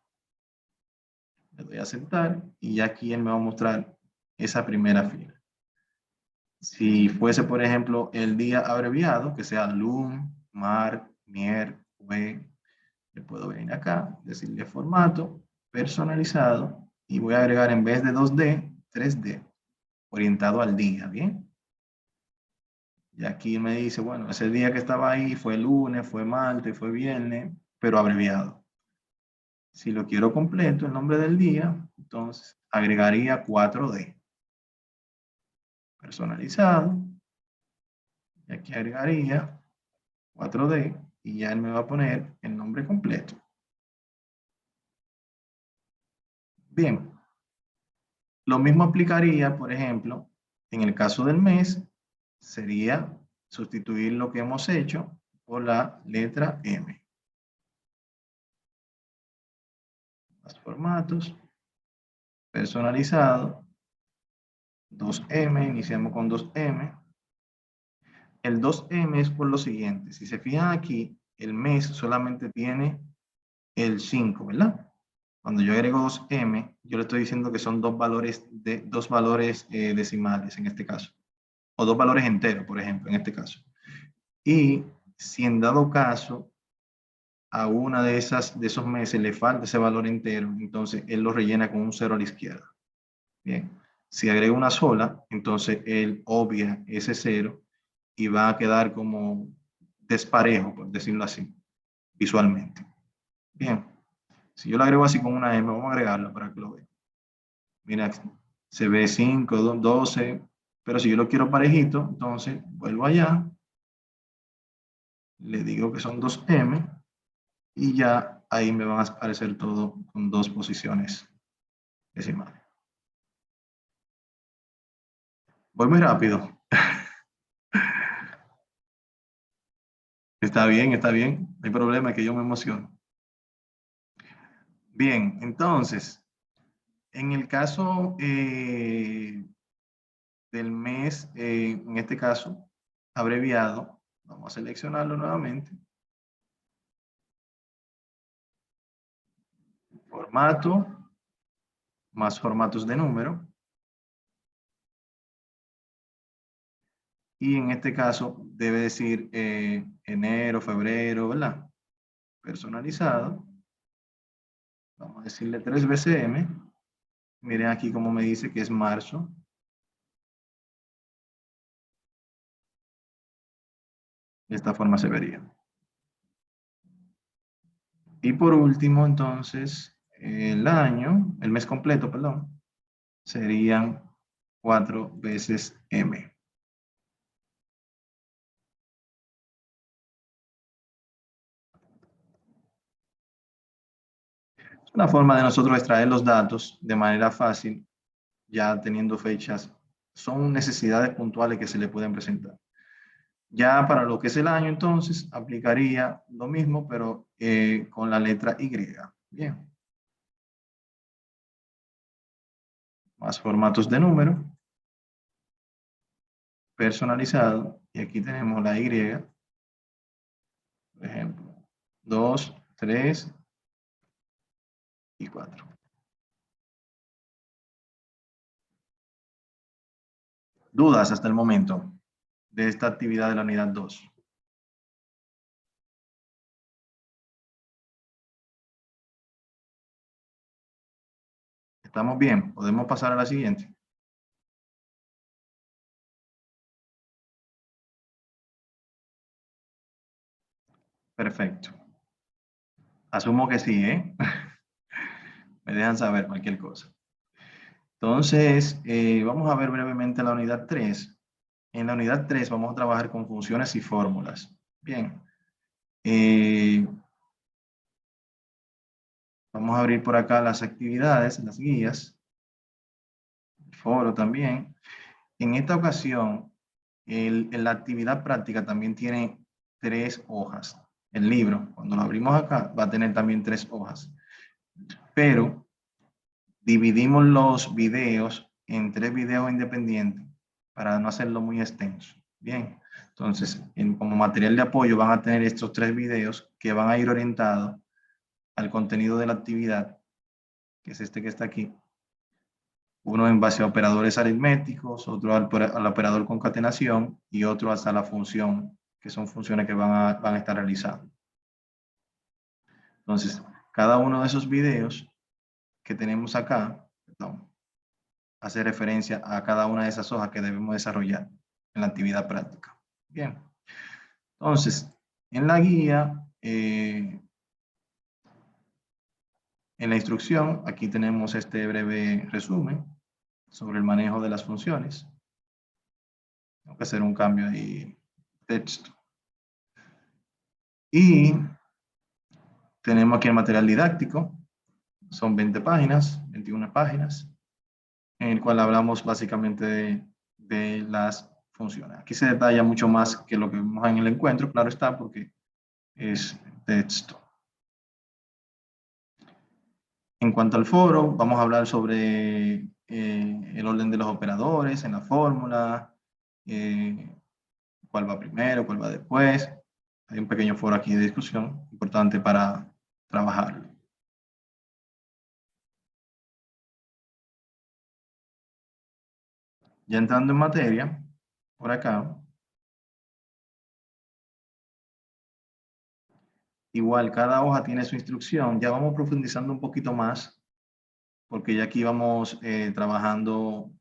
[SPEAKER 1] Le doy a aceptar y ya aquí él me va a mostrar esa primera fila. Si fuese, por ejemplo, el día abreviado, que sea lun, mar, mier, jue, le puedo venir acá, decirle formato, personalizado, y voy a agregar en vez de 2D, 3D, orientado al día, ¿bien? Y aquí me dice, bueno, ese día que estaba ahí fue lunes, fue martes, fue viernes, pero abreviado. Si lo quiero completo, el nombre del día, entonces agregaría 4D. Personalizado, y aquí agregaría 4D y ya él me va a poner el nombre completo. Bien, lo mismo aplicaría, por ejemplo, en el caso del mes, sería sustituir lo que hemos hecho por la letra M. Los formatos, personalizado, 2M, iniciamos con 2M. El 2M es por lo siguiente, si se fijan aquí, el mes solamente tiene el 5, ¿verdad? Cuando yo agrego 2M, yo le estoy diciendo que son dos valores decimales en este caso, o dos valores enteros, por ejemplo, en este caso. Y si en dado caso a una de esos meses le falta ese valor entero, entonces él lo rellena con un 0 a la izquierda. Bien, si agrego una sola, entonces él obvia ese 0 y va a quedar como desparejo, por decirlo así, visualmente. Bien, si yo lo agrego así con una M, vamos a agregarlo para que lo vean. Mira, se ve 5, 12, pero si yo lo quiero parejito, entonces vuelvo allá, le digo que son 2M y ya ahí me van a aparecer todo con dos posiciones decimales. Voy muy rápido. Está bien. No hay problema, es que yo me emociono. Bien, entonces, en el caso del mes, en este caso, abreviado, vamos a seleccionarlo nuevamente. Formato, más formatos de número. Y en este caso debe decir enero, febrero, ¿verdad? Personalizado. Vamos a decirle 3BCM. Miren aquí cómo me dice que es marzo. De esta forma se vería. Y por último, entonces, el año, el mes completo, perdón, serían 4 veces M. Es una forma de nosotros extraer los datos de manera fácil, ya teniendo fechas. Son necesidades puntuales que se le pueden presentar. Ya para lo que es el año, entonces, aplicaría lo mismo, pero con la letra Y. Bien. Más formatos de número. Personalizado. Y aquí tenemos la Y. Por ejemplo, 2, 3 y 4. ¿Dudas hasta el momento de esta actividad de la unidad 2? ¿Estamos bien? ¿Podemos pasar a la siguiente? Perfecto. Asumo que sí, ¿eh? Me dejan saber cualquier cosa. Entonces, vamos a ver brevemente la unidad 3. En la unidad 3 vamos a trabajar con funciones y fórmulas. Bien. Vamos a abrir por acá las actividades, las guías, el foro también. En esta ocasión, la actividad práctica también tiene 3 hojas. El libro, cuando lo abrimos acá, va a tener también 3 hojas. Pero dividimos los videos en 3 videos independientes para no hacerlo muy extenso. Bien, entonces, como material de apoyo van a tener estos 3 videos que van a ir orientados al contenido de la actividad, que es este que está aquí. Uno en base a operadores aritméticos, otro al operador concatenación y otro hasta la función, que son funciones que van a estar realizando. Entonces, cada uno de esos videos que tenemos acá, perdón, hace referencia a cada una de esas hojas que debemos desarrollar en la actividad práctica. Bien, entonces, en la guía, en la instrucción, aquí tenemos este breve resumen sobre el manejo de las funciones. Tengo que hacer un cambio ahí, texto. Y tenemos aquí el material didáctico, son 20 páginas, 21 páginas, en el cual hablamos básicamente de las funciones. Aquí se detalla mucho más que lo que vemos en el encuentro, claro está, porque es texto. En cuanto al foro, vamos a hablar sobre el orden de los operadores en la fórmula, cuál va primero, cuál va después. Hay un pequeño foro aquí de discusión, importante para trabajarlo. Ya entrando en materia, por acá, igual cada hoja tiene su instrucción. Ya vamos profundizando un poquito más, porque ya aquí vamos trabajando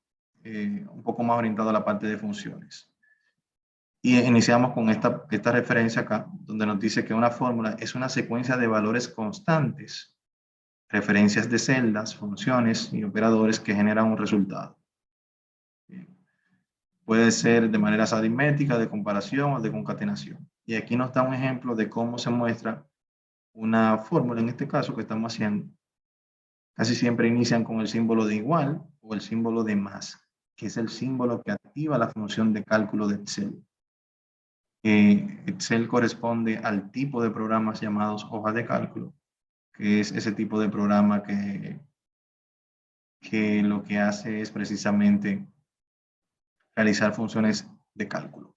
[SPEAKER 1] un poco más orientado a la parte de funciones. Y iniciamos con esta referencia acá, donde nos dice que una fórmula es una secuencia de valores constantes, referencias de celdas, funciones y operadores que generan un resultado. Bien. Puede ser de maneras aritméticas, de comparación o de concatenación. Y aquí nos da un ejemplo de cómo se muestra una fórmula, en este caso que estamos haciendo. Casi siempre inician con el símbolo de igual o el símbolo de más, que es el símbolo que activa la función de cálculo de Excel. Excel corresponde al tipo de programas llamados hojas de cálculo, que es ese tipo de programa que lo que hace es precisamente realizar funciones de cálculo.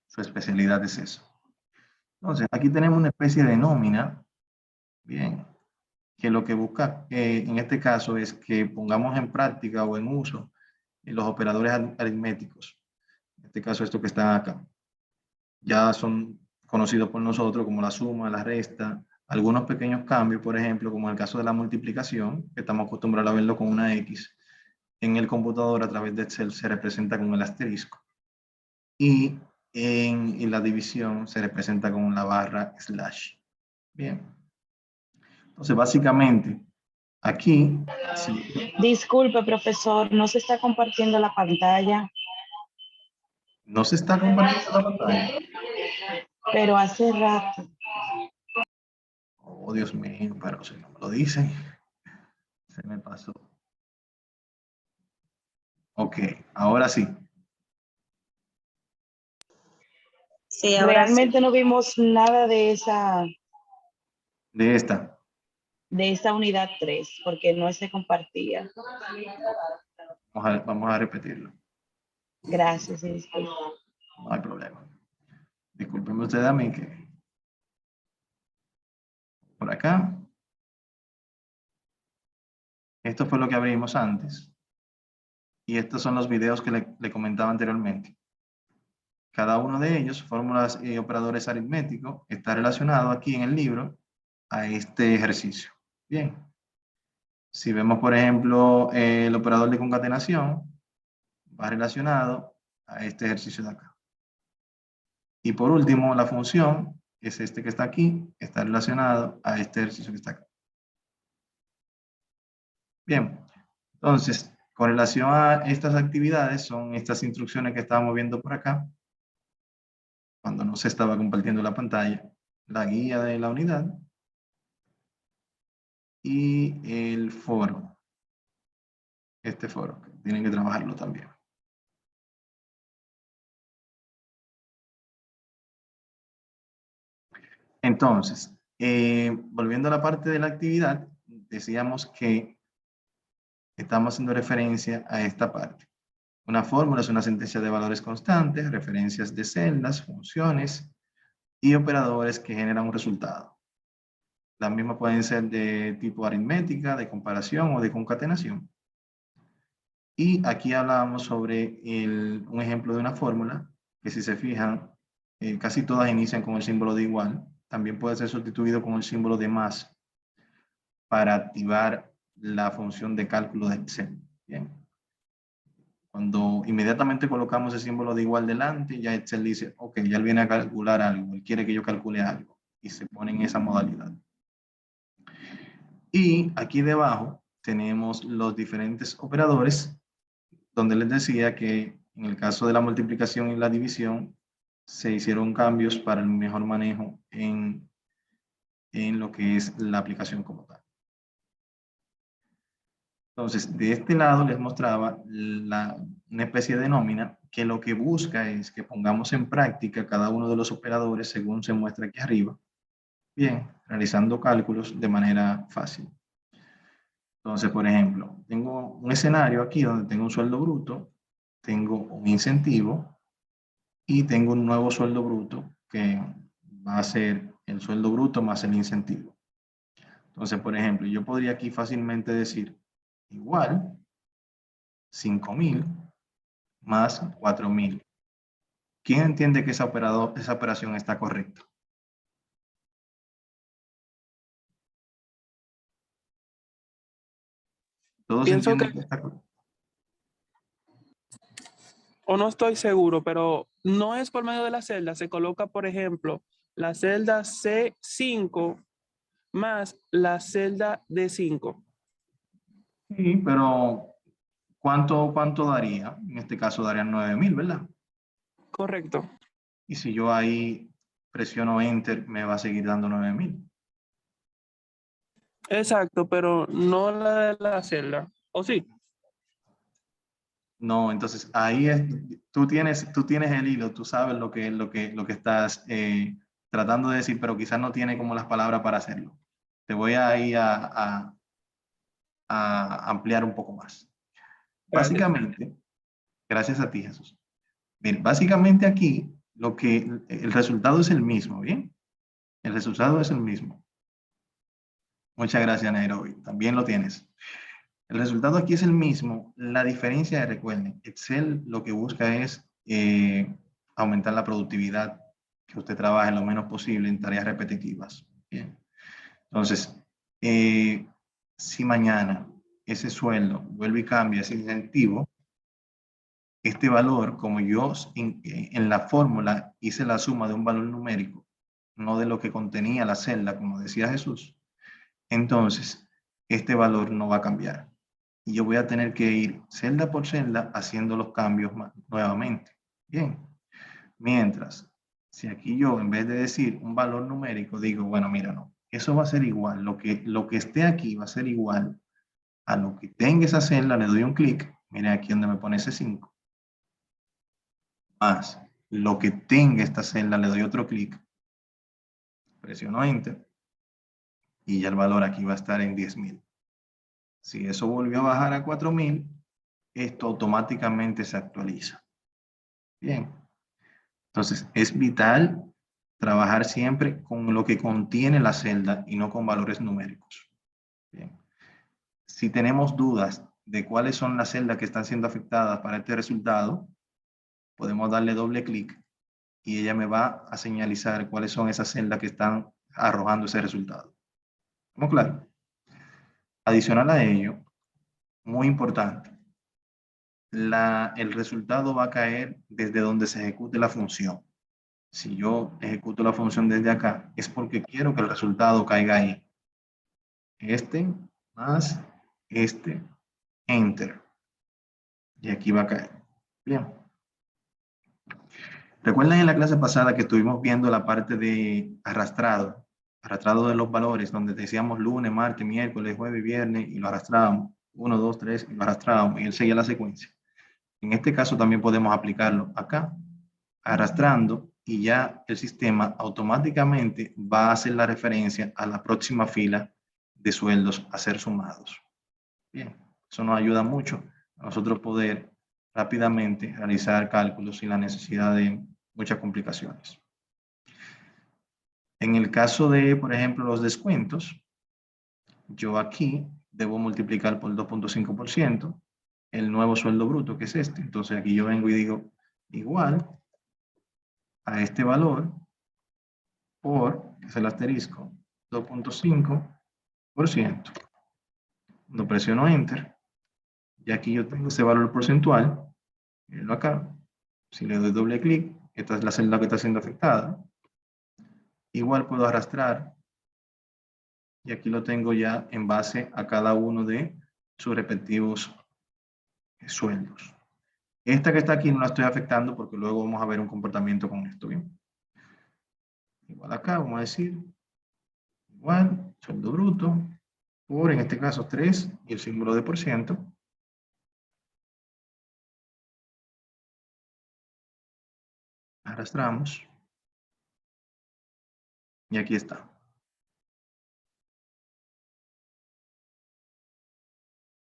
[SPEAKER 1] Su especialidad es eso. Entonces, aquí tenemos una especie de nómina, bien, que lo que busca en este caso es que pongamos en práctica o en uso los operadores aritméticos. En este caso, estos que están acá. Ya son conocidos por nosotros como la suma, la resta, algunos pequeños cambios, por ejemplo, como en el caso de la multiplicación, que estamos acostumbrados a verlo con una X, en el computador a través de Excel se representa con el asterisco. Y en la división se representa con la barra slash. Bien. Entonces, básicamente, aquí... Sí,
[SPEAKER 2] Disculpe, profesor, no se está compartiendo la pantalla,
[SPEAKER 1] no se está compartiendo la pantalla.
[SPEAKER 2] pero hace rato.
[SPEAKER 1] Oh, Dios mío, pero si no me lo dicen, se me pasó. Ok, ahora sí.
[SPEAKER 3] Sí, ahora sí.
[SPEAKER 2] Realmente no vimos nada
[SPEAKER 1] De esta.
[SPEAKER 2] de esa unidad 3, porque no se compartía.
[SPEAKER 1] Vamos a repetirlo.
[SPEAKER 2] Gracias, disculpe.
[SPEAKER 1] No hay problema. Discúlpenme ustedes a mí que por acá. Esto fue lo que abrimos antes. Y estos son los videos que le comentaba anteriormente. Cada uno de ellos, fórmulas y operadores aritméticos, está relacionado aquí en el libro a este ejercicio. Bien. Si vemos, por ejemplo, el operador de concatenación, va relacionado a este ejercicio de acá. Y por último, la función, es este que está aquí, está relacionado a este ejercicio que está acá. Bien, entonces, con relación a estas actividades, son estas instrucciones que estábamos viendo por acá, cuando no se estaba compartiendo la pantalla, la guía de la unidad y el foro. Este foro, que tienen que trabajarlo también. Entonces, volviendo a la parte de la actividad, decíamos que estamos haciendo referencia a esta parte. Una fórmula es una sentencia de valores constantes, referencias de celdas, funciones y operadores que generan un resultado. Las mismas pueden ser de tipo aritmética, de comparación o de concatenación. Y aquí hablábamos sobre un ejemplo de una fórmula que, si se fijan, casi todas inician con el símbolo de igual. También puede ser sustituido con el símbolo de más para activar la función de cálculo de Excel. Bien. Cuando inmediatamente colocamos el símbolo de igual delante, ya Excel dice, ok, ya él viene a calcular algo, él quiere que yo calcule algo, y se pone en esa modalidad. Y aquí debajo tenemos los diferentes operadores, donde les decía que en el caso de la multiplicación y la división, se hicieron cambios para el mejor manejo en lo que es la aplicación como tal. Entonces, de este lado les mostraba una especie de nómina que lo que busca es que pongamos en práctica cada uno de los operadores según se muestra aquí arriba. Bien, realizando cálculos de manera fácil. Entonces, por ejemplo, tengo un escenario aquí donde tengo un sueldo bruto, tengo un incentivo y tengo un nuevo sueldo bruto que va a ser el sueldo bruto más el incentivo. Entonces, por ejemplo, yo podría aquí fácilmente decir igual 5.000 más 4.000. ¿Quién entiende que esa operación está correcta? ¿Todos
[SPEAKER 4] Pienso
[SPEAKER 1] entienden
[SPEAKER 4] que,
[SPEAKER 1] que está correcta?
[SPEAKER 4] o no estoy seguro, pero no es por medio de la celda. Se coloca, por ejemplo, la celda C5 más la celda D5.
[SPEAKER 1] Sí, pero ¿cuánto daría? En este caso darían 9.000, ¿verdad?
[SPEAKER 4] Correcto.
[SPEAKER 1] Y si yo ahí presiono Enter, me va a seguir dando 9.000.
[SPEAKER 4] Exacto, pero no la de la celda. ¿O sí?
[SPEAKER 1] No, entonces ahí tú tienes el hilo, tú sabes lo que estás tratando de decir, pero quizás no tiene como las palabras para hacerlo. Te voy a ir a ampliar un poco más.
[SPEAKER 4] Gracias.
[SPEAKER 1] Básicamente, gracias a ti, Jesús. Bien, básicamente aquí el resultado es el mismo, ¿bien? El resultado es el mismo. Muchas gracias, Nairobi. También lo tienes. El resultado aquí es el mismo. La diferencia, recuerden, Excel lo que busca es aumentar la productividad, que usted trabaje lo menos posible en tareas repetitivas. Bien. Entonces, si mañana ese sueldo vuelve y cambia ese incentivo, este valor, como yo en la fórmula hice la suma de un valor numérico, no de lo que contenía la celda, como decía Jesús, entonces este valor no va a cambiar. Y yo voy a tener que ir celda por celda haciendo los cambios nuevamente. Bien. Mientras, si aquí yo, en vez de decir un valor numérico, digo, bueno, mira, no, eso va a ser igual. Lo que esté aquí va a ser igual a lo que tenga esa celda, le doy un clic. Mira aquí donde me pone ese 5. Más lo que tenga esta celda, le doy otro clic. Presiono Enter. Y ya el valor aquí va a estar en 10.000. Si eso volvió a bajar a 4.000, esto automáticamente se actualiza. Bien. Entonces, es vital trabajar siempre con lo que contiene la celda y no con valores numéricos. Bien. Si tenemos dudas de cuáles son las celdas que están siendo afectadas para este resultado, podemos darle doble clic y ella me va a señalizar cuáles son esas celdas que están arrojando ese resultado. ¿Estamos claros? Adicional a ello, muy importante, el resultado va a caer desde donde se ejecute la función. Si yo ejecuto la función desde acá, es porque quiero que el resultado caiga ahí. Este más este, enter. Y aquí va a caer. Bien. ¿Recuerdan en la clase pasada que estuvimos viendo la parte de arrastrado de los valores, donde decíamos lunes, martes, miércoles, jueves y viernes, y lo arrastrábamos? 1, 2, 3, y lo arrastrábamos, y él seguía la secuencia. En este caso también podemos aplicarlo acá, arrastrando, y ya el sistema automáticamente va a hacer la referencia a la próxima fila de sueldos a ser sumados. Bien, eso nos ayuda mucho a nosotros poder rápidamente realizar cálculos sin la necesidad de muchas complicaciones. En el caso de, por ejemplo, los descuentos, yo aquí debo multiplicar por 2.5% el nuevo sueldo bruto, que es este. Entonces aquí yo vengo y digo igual a este valor por, que es el asterisco, 2.5%. Cuando presiono Enter, y aquí yo tengo ese valor porcentual, mirenlo acá. Si le doy doble clic, esta es la celda que está siendo afectada. Igual puedo arrastrar, y aquí lo tengo ya en base a cada uno de sus respectivos sueldos. Esta que está aquí no la estoy afectando porque luego vamos a ver un comportamiento con esto, ¿bien? Igual acá, vamos a decir, igual, sueldo bruto, por, en este caso, 3 y el símbolo de por ciento. Arrastramos. Y aquí está.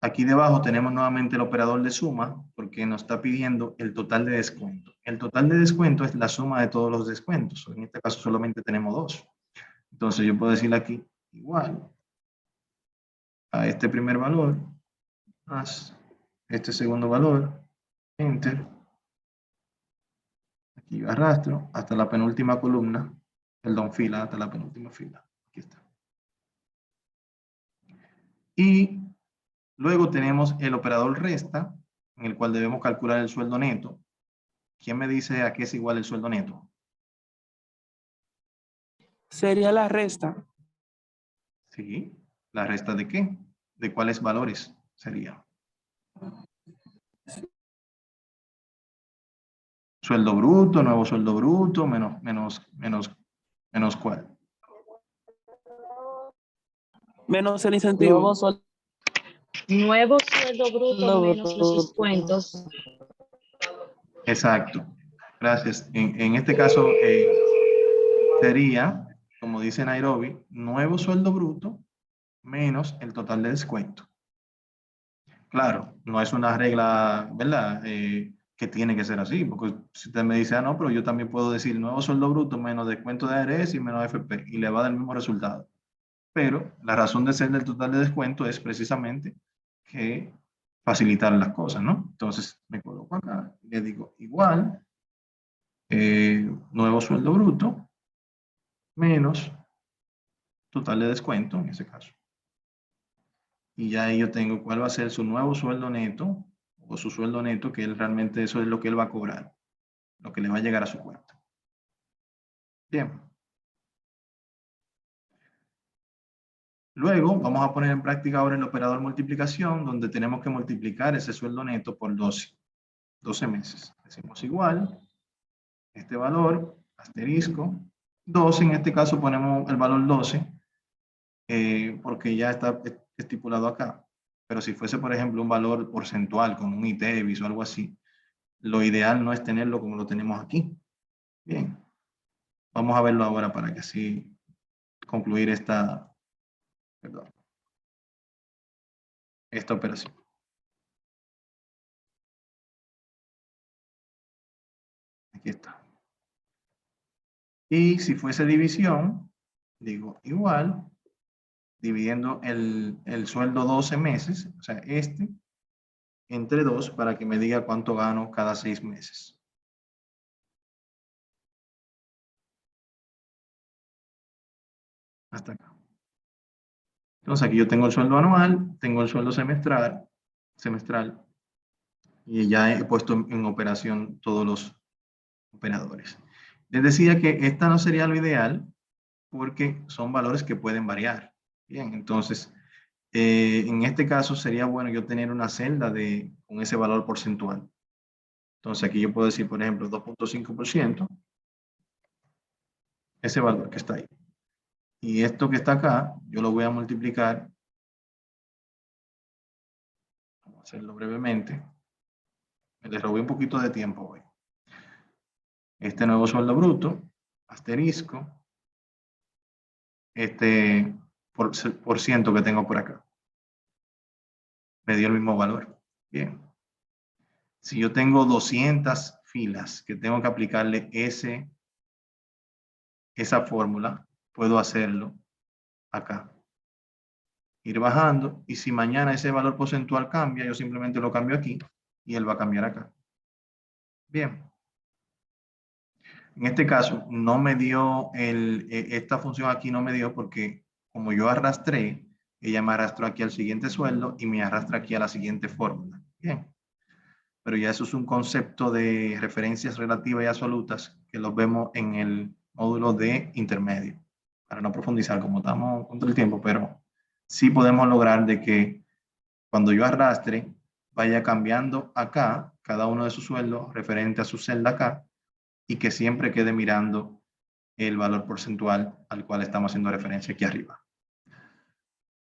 [SPEAKER 1] Aquí debajo tenemos nuevamente el operador de suma porque nos está pidiendo el total de descuento. El total de descuento es la suma de todos los descuentos. En este caso solamente tenemos 2. Entonces yo puedo decirle aquí igual a este primer valor más este segundo valor, enter. Aquí arrastro hasta la penúltima columna, perdón, fila, hasta la penúltima fila. Aquí está. Y luego tenemos el operador resta, en el cual debemos calcular el sueldo neto. ¿Quién me dice a qué es igual el sueldo neto?
[SPEAKER 4] Sería la resta.
[SPEAKER 1] Sí. ¿La resta de qué? ¿De cuáles valores sería? Sueldo bruto, nuevo sueldo bruto, menos ¿cuál?
[SPEAKER 4] Menos el incentivo.
[SPEAKER 2] Nuevo sueldo bruto menos los descuentos.
[SPEAKER 1] Exacto. Gracias. En este caso sería, como dice Nairobi, nuevo sueldo bruto menos el total de descuento. Claro, no es una regla, ¿verdad? Que tiene que ser así, porque si usted me dice, ah, no, pero yo también puedo decir nuevo sueldo bruto menos descuento de ARS y menos FP, y le va a dar el mismo resultado. Pero la razón de ser del total de descuento es precisamente que facilitar las cosas, ¿no? Entonces me coloco acá, le digo igual, nuevo sueldo bruto menos total de descuento, en ese caso. Y ya ahí yo tengo cuál va a ser su nuevo sueldo neto o su sueldo neto, que él realmente eso es lo que él va a cobrar, lo que le va a llegar a su cuenta. Bien. Luego vamos a poner en práctica ahora el operador multiplicación, donde tenemos que multiplicar ese sueldo neto por 12 meses. Decimos igual, este valor, asterisco, 12, en este caso ponemos el valor 12, porque ya está estipulado acá. Pero si fuese, por ejemplo, un valor porcentual con un ITEVIS o algo así, lo ideal no es tenerlo como lo tenemos aquí. Bien, vamos a verlo ahora para que así concluir esta operación. Aquí está. Y si fuese división, digo igual, dividiendo el sueldo 12 meses, o sea, este entre 2 para que me diga cuánto gano cada 6 meses. Hasta acá. Entonces aquí yo tengo el sueldo anual, tengo el sueldo semestral, y ya he puesto en operación todos los operadores. Les decía que esta no sería lo ideal porque son valores que pueden variar. Bien, entonces, en este caso sería bueno yo tener una celda con ese valor porcentual. Entonces aquí yo puedo decir, por ejemplo, 2.5%, ese valor que está ahí. Y esto que está acá, yo lo voy a multiplicar. Vamos a hacerlo brevemente. Me les robé un poquito de tiempo hoy. Este nuevo sueldo bruto, asterisco, este por ciento que tengo por acá. Me dio el mismo valor. Bien. Si yo tengo 200 filas que tengo que aplicarle esa fórmula, puedo hacerlo acá. Ir bajando, y si mañana ese valor porcentual cambia, yo simplemente lo cambio aquí y él va a cambiar acá. Bien. En este caso, no me dio esta función aquí no me dio porque como yo arrastré, ella me arrastró aquí al siguiente sueldo y me arrastra aquí a la siguiente fórmula. Bien. Pero ya eso es un concepto de referencias relativas y absolutas que los vemos en el módulo de intermedio. Para no profundizar como estamos contra el tiempo, pero sí podemos lograr de que cuando yo arrastre, vaya cambiando acá cada uno de sus sueldos referente a su celda acá y que siempre quede mirando el valor porcentual al cual estamos haciendo referencia aquí arriba.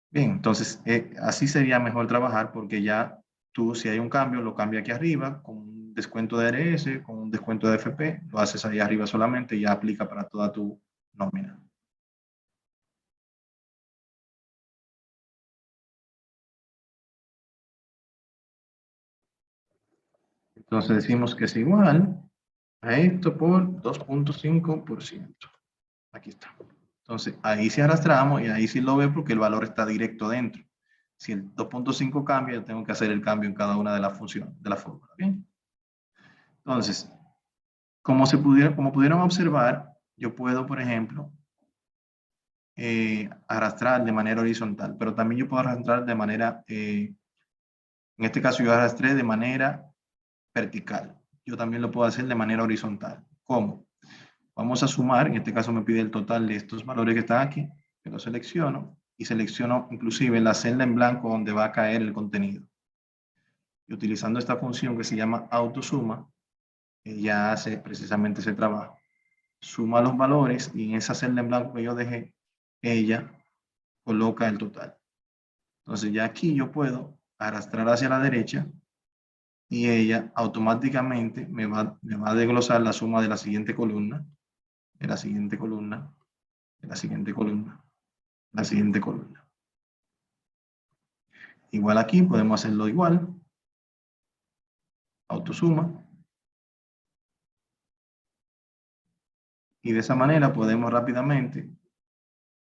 [SPEAKER 1] Bien, entonces así sería mejor trabajar porque ya tú, si hay un cambio, lo cambia aquí arriba con un descuento de ARS, con un descuento de FP, lo haces ahí arriba solamente y ya aplica para toda tu nómina. Entonces decimos que es igual a esto por 2.5%. Aquí está. Entonces ahí sí arrastramos y ahí sí lo ve porque el valor está directo dentro. Si el 2.5 cambia, yo tengo que hacer el cambio en cada una de las funciones de la fórmula. Bien. Entonces, como pudieron observar, yo puedo, por ejemplo, arrastrar de manera horizontal, pero también yo puedo arrastrar de manera, en este caso yo arrastré de manera vertical. Yo también lo puedo hacer de manera horizontal. ¿Cómo? Vamos a sumar, en este caso me pide el total de estos valores que están aquí, que lo selecciono, y selecciono inclusive la celda en blanco donde va a caer el contenido. Y utilizando esta función que se llama autosuma, ella hace precisamente ese trabajo. Suma los valores y en esa celda en blanco que yo dejé, ella coloca el total. Entonces ya aquí yo puedo arrastrar hacia la derecha y ella automáticamente me va a desglosar la suma de la siguiente columna, de la siguiente columna, de la siguiente columna, la siguiente columna. Igual aquí podemos hacerlo igual. Autosuma. Y de esa manera podemos rápidamente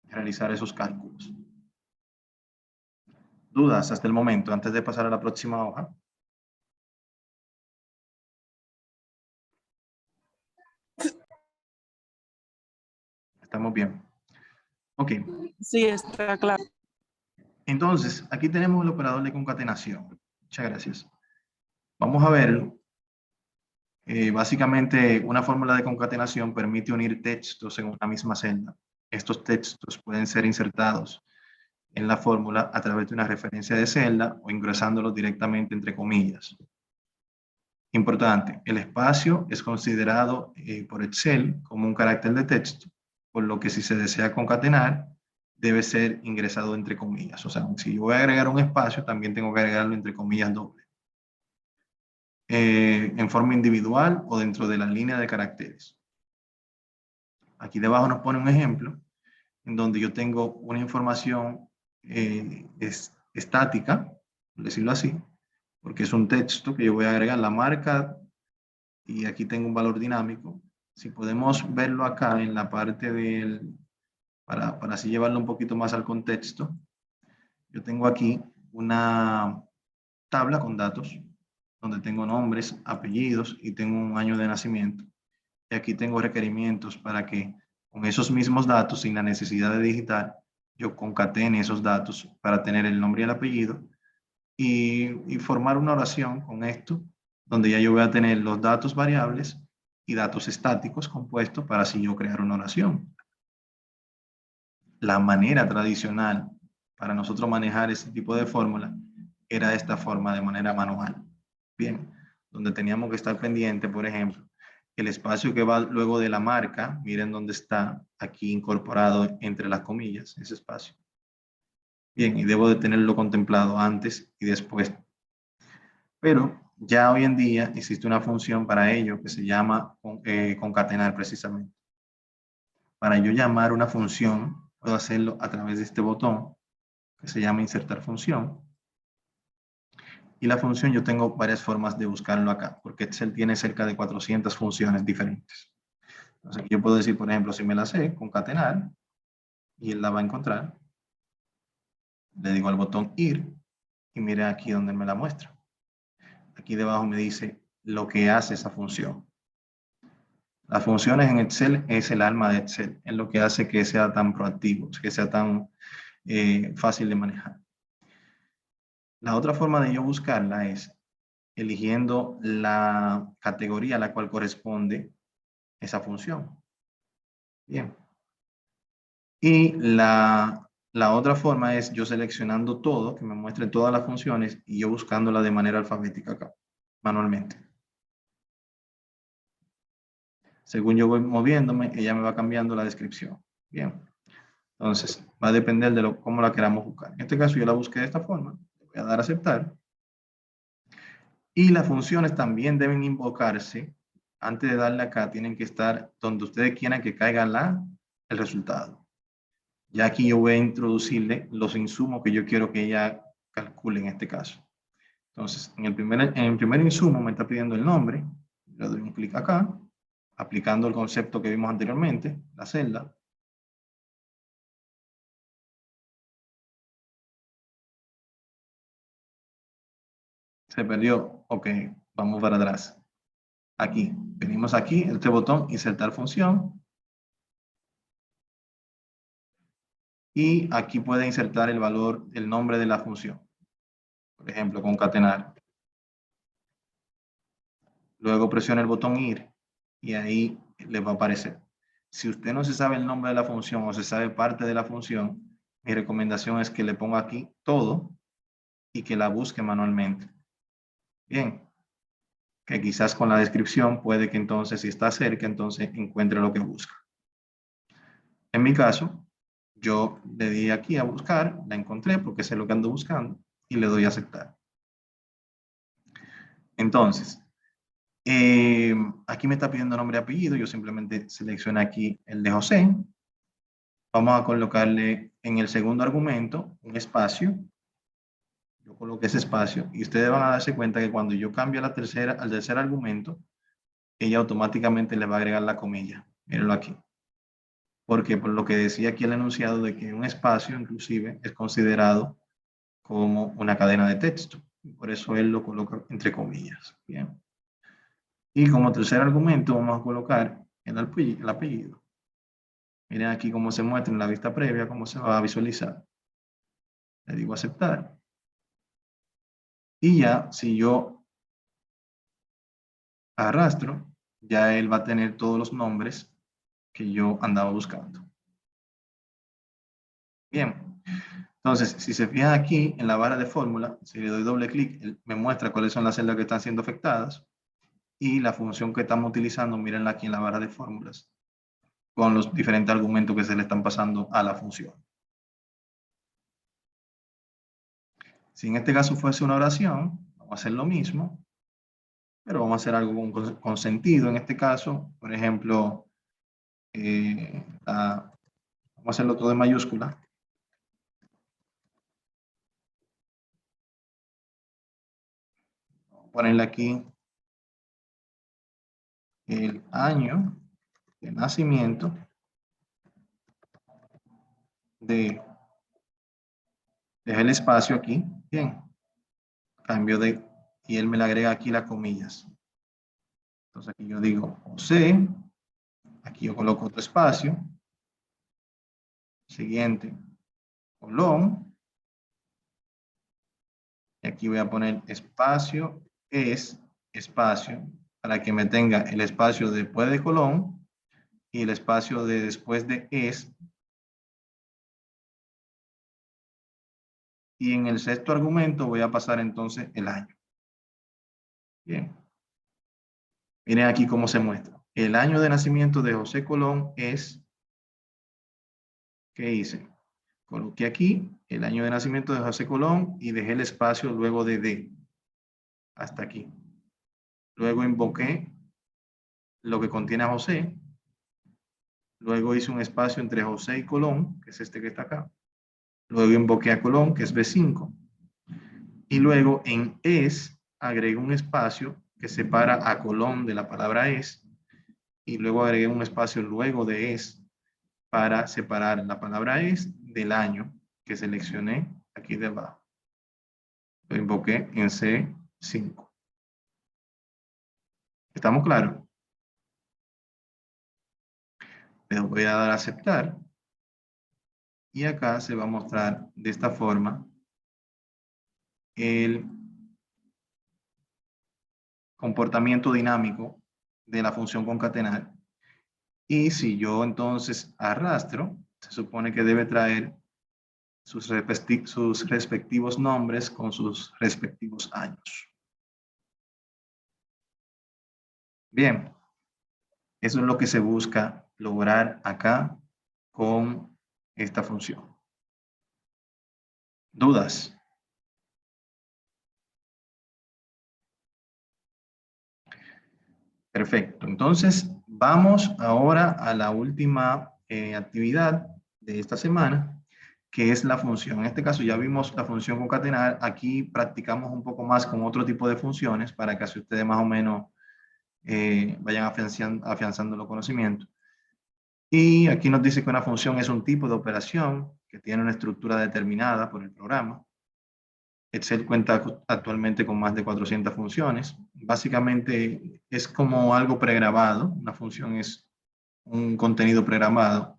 [SPEAKER 1] realizar esos cálculos. ¿Dudas hasta el momento antes de pasar a la próxima hoja? Estamos bien. Ok.
[SPEAKER 4] Sí, está claro.
[SPEAKER 1] Entonces, aquí tenemos el operador de concatenación. Muchas gracias. Vamos a ver. Básicamente, una fórmula de concatenación permite unir textos en una misma celda. Estos textos pueden ser insertados en la fórmula a través de una referencia de celda o ingresándolos directamente entre comillas. Importante, el espacio es considerado por Excel como un carácter de texto, por lo que si se desea concatenar, debe ser ingresado entre comillas. O sea, si yo voy a agregar un espacio, también tengo que agregarlo entre comillas doble. En forma individual o dentro de la línea de caracteres. Aquí debajo nos pone un ejemplo en donde yo tengo una información estática, por decirlo así, porque es un texto que yo voy a agregar la marca y aquí tengo un valor dinámico. Si podemos verlo acá en la parte para así llevarlo un poquito más al contexto, yo tengo aquí una tabla con datos, donde tengo nombres, apellidos y tengo un año de nacimiento. Y aquí tengo requerimientos para que con esos mismos datos, sin la necesidad de digitar, yo concatene esos datos para tener el nombre y el apellido y formar una oración con esto, donde ya yo voy a tener los datos variables y datos estáticos compuestos para así yo crear una oración. La manera tradicional para nosotros manejar este tipo de fórmula era de esta forma, de manera manual. Bien, donde teníamos que estar pendiente, por ejemplo, el espacio que va luego de la marca, miren dónde está aquí incorporado entre las comillas, ese espacio. Bien, y debo de tenerlo contemplado antes y después. Pero ya hoy en día existe una función para ello que se llama concatenar precisamente. Para yo llamar una función, puedo hacerlo a través de este botón que se llama insertar función. Y la función yo tengo varias formas de buscarlo acá, porque Excel tiene cerca de 400 funciones diferentes. Entonces yo puedo decir, por ejemplo, si me la sé, concatenar, y él la va a encontrar. Le digo al botón ir, y mire aquí donde me la muestra. Aquí debajo me dice lo que hace esa función. Las funciones en Excel es el alma de Excel, es lo que hace que sea tan proactivo, que sea tan fácil de manejar. La otra forma de yo buscarla es eligiendo la categoría a la cual corresponde esa función. Bien. Y la otra forma es yo seleccionando todo, que me muestre todas las funciones y yo buscándola de manera alfabética acá, manualmente. Según yo voy moviéndome, ella me va cambiando la descripción. Bien. Entonces, va a depender de cómo la queramos buscar. En este caso, yo la busqué de esta forma. Le voy a dar a aceptar. Y las funciones también deben invocarse. Antes de darle acá, tienen que estar donde ustedes quieran que caiga el resultado. Ya aquí yo voy a introducirle los insumos que yo quiero que ella calcule en este caso. Entonces, en el primer insumo me está pidiendo el nombre. Le doy un clic acá, aplicando el concepto que vimos anteriormente, la celda. Se perdió. Ok, vamos para atrás. Aquí, venimos aquí, este botón, insertar función. Y aquí puede insertar el valor, el nombre de la función. Por ejemplo, concatenar. Luego presiona el botón ir y ahí le va a aparecer. Si usted no se sabe el nombre de la función o se sabe parte de la función, mi recomendación es que le ponga aquí todo y que la busque manualmente. Bien, que quizás con la descripción puede que entonces, si está cerca, entonces encuentre lo que busca. En mi caso, yo le di aquí a buscar, la encontré porque sé lo que ando buscando y le doy a aceptar. Entonces, aquí me está pidiendo nombre y apellido, yo simplemente selecciono aquí el de José. Vamos a colocarle en el segundo argumento un espacio. Yo coloqué ese espacio y ustedes van a darse cuenta que cuando yo cambio al tercer argumento, ella automáticamente le va a agregar la comilla. Mírenlo aquí. Porque por lo que decía aquí el enunciado de que un espacio inclusive es considerado como una cadena de texto. Por eso él lo coloca entre comillas. Bien. Y como tercer argumento vamos a colocar el apellido. Miren aquí cómo se muestra en la vista previa, cómo se va a visualizar. Le digo aceptar. Y ya, si yo arrastro, ya él va a tener todos los nombres que yo andaba buscando. Bien. Entonces, si se fijan aquí en la barra de fórmula, si le doy doble clic, él me muestra cuáles son las celdas que están siendo afectadas y la función que estamos utilizando, mírenla aquí en la barra de fórmulas, con los diferentes argumentos que se le están pasando a la función. Si en este caso fuese una oración, vamos a hacer lo mismo, pero vamos a hacer algo con sentido. En este caso, por ejemplo, vamos a hacerlo todo en mayúscula. Vamos a ponerle aquí el año de nacimiento de... Deja el espacio aquí. Bien. cambio de, y él me le agrega aquí las comillas. Entonces aquí yo digo José, aquí yo coloco otro espacio, siguiente, Colón, y aquí voy a poner espacio, espacio, para que me tenga el espacio después de Colón y el espacio de después de y en el sexto argumento voy a pasar entonces el año. Bien. Miren aquí cómo se muestra. El año de nacimiento de José Colón es, ¿qué hice? Coloqué aquí el año de nacimiento de José Colón y dejé el espacio luego de D, hasta aquí. Luego invoqué lo que contiene a José. Luego hice un espacio entre José y Colón, que es este que está acá. Luego invoqué a Colón, que es B5. Y luego en es agregué un espacio que separa a Colón de la palabra es. Y luego agregué un espacio luego de es para separar la palabra es del año que seleccioné aquí debajo. Lo invoqué en C5. ¿Estamos claros? Le voy a dar a aceptar. Y acá se va a mostrar de esta forma el comportamiento dinámico de la función concatenar. Y si yo entonces arrastro, se supone que debe traer sus respectivos nombres con sus respectivos años. Bien, eso es lo que se busca lograr acá con esta función. ¿Dudas? Perfecto. Entonces, vamos ahora a la última actividad de esta semana, que es la función. En este caso ya vimos la función concatenar. Aquí practicamos un poco más con otro tipo de funciones para que así ustedes más o menos vayan afianzando los conocimientos. Y aquí nos dice que una función es un tipo de operación que tiene una estructura determinada por el programa. Excel cuenta actualmente con más de 400 funciones. Básicamente es como algo pregrabado. Una función es un contenido programado.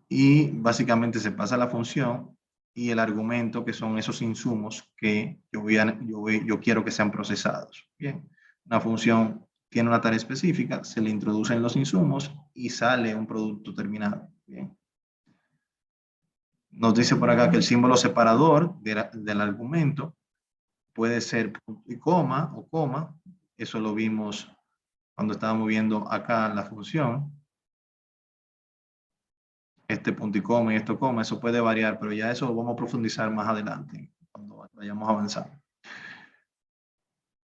[SPEAKER 1] Y básicamente se pasa la función y el argumento, que son esos insumos que yo quiero que sean procesados. Bien, una función tiene una tarea específica, se le introducen los insumos y sale un producto terminado. Bien. Nos dice por acá que el símbolo separador del argumento puede ser punto y coma o coma. Eso lo vimos cuando estábamos viendo acá la función. Este punto y coma y esto coma, eso puede variar, pero ya eso lo vamos a profundizar más adelante, cuando vayamos avanzando.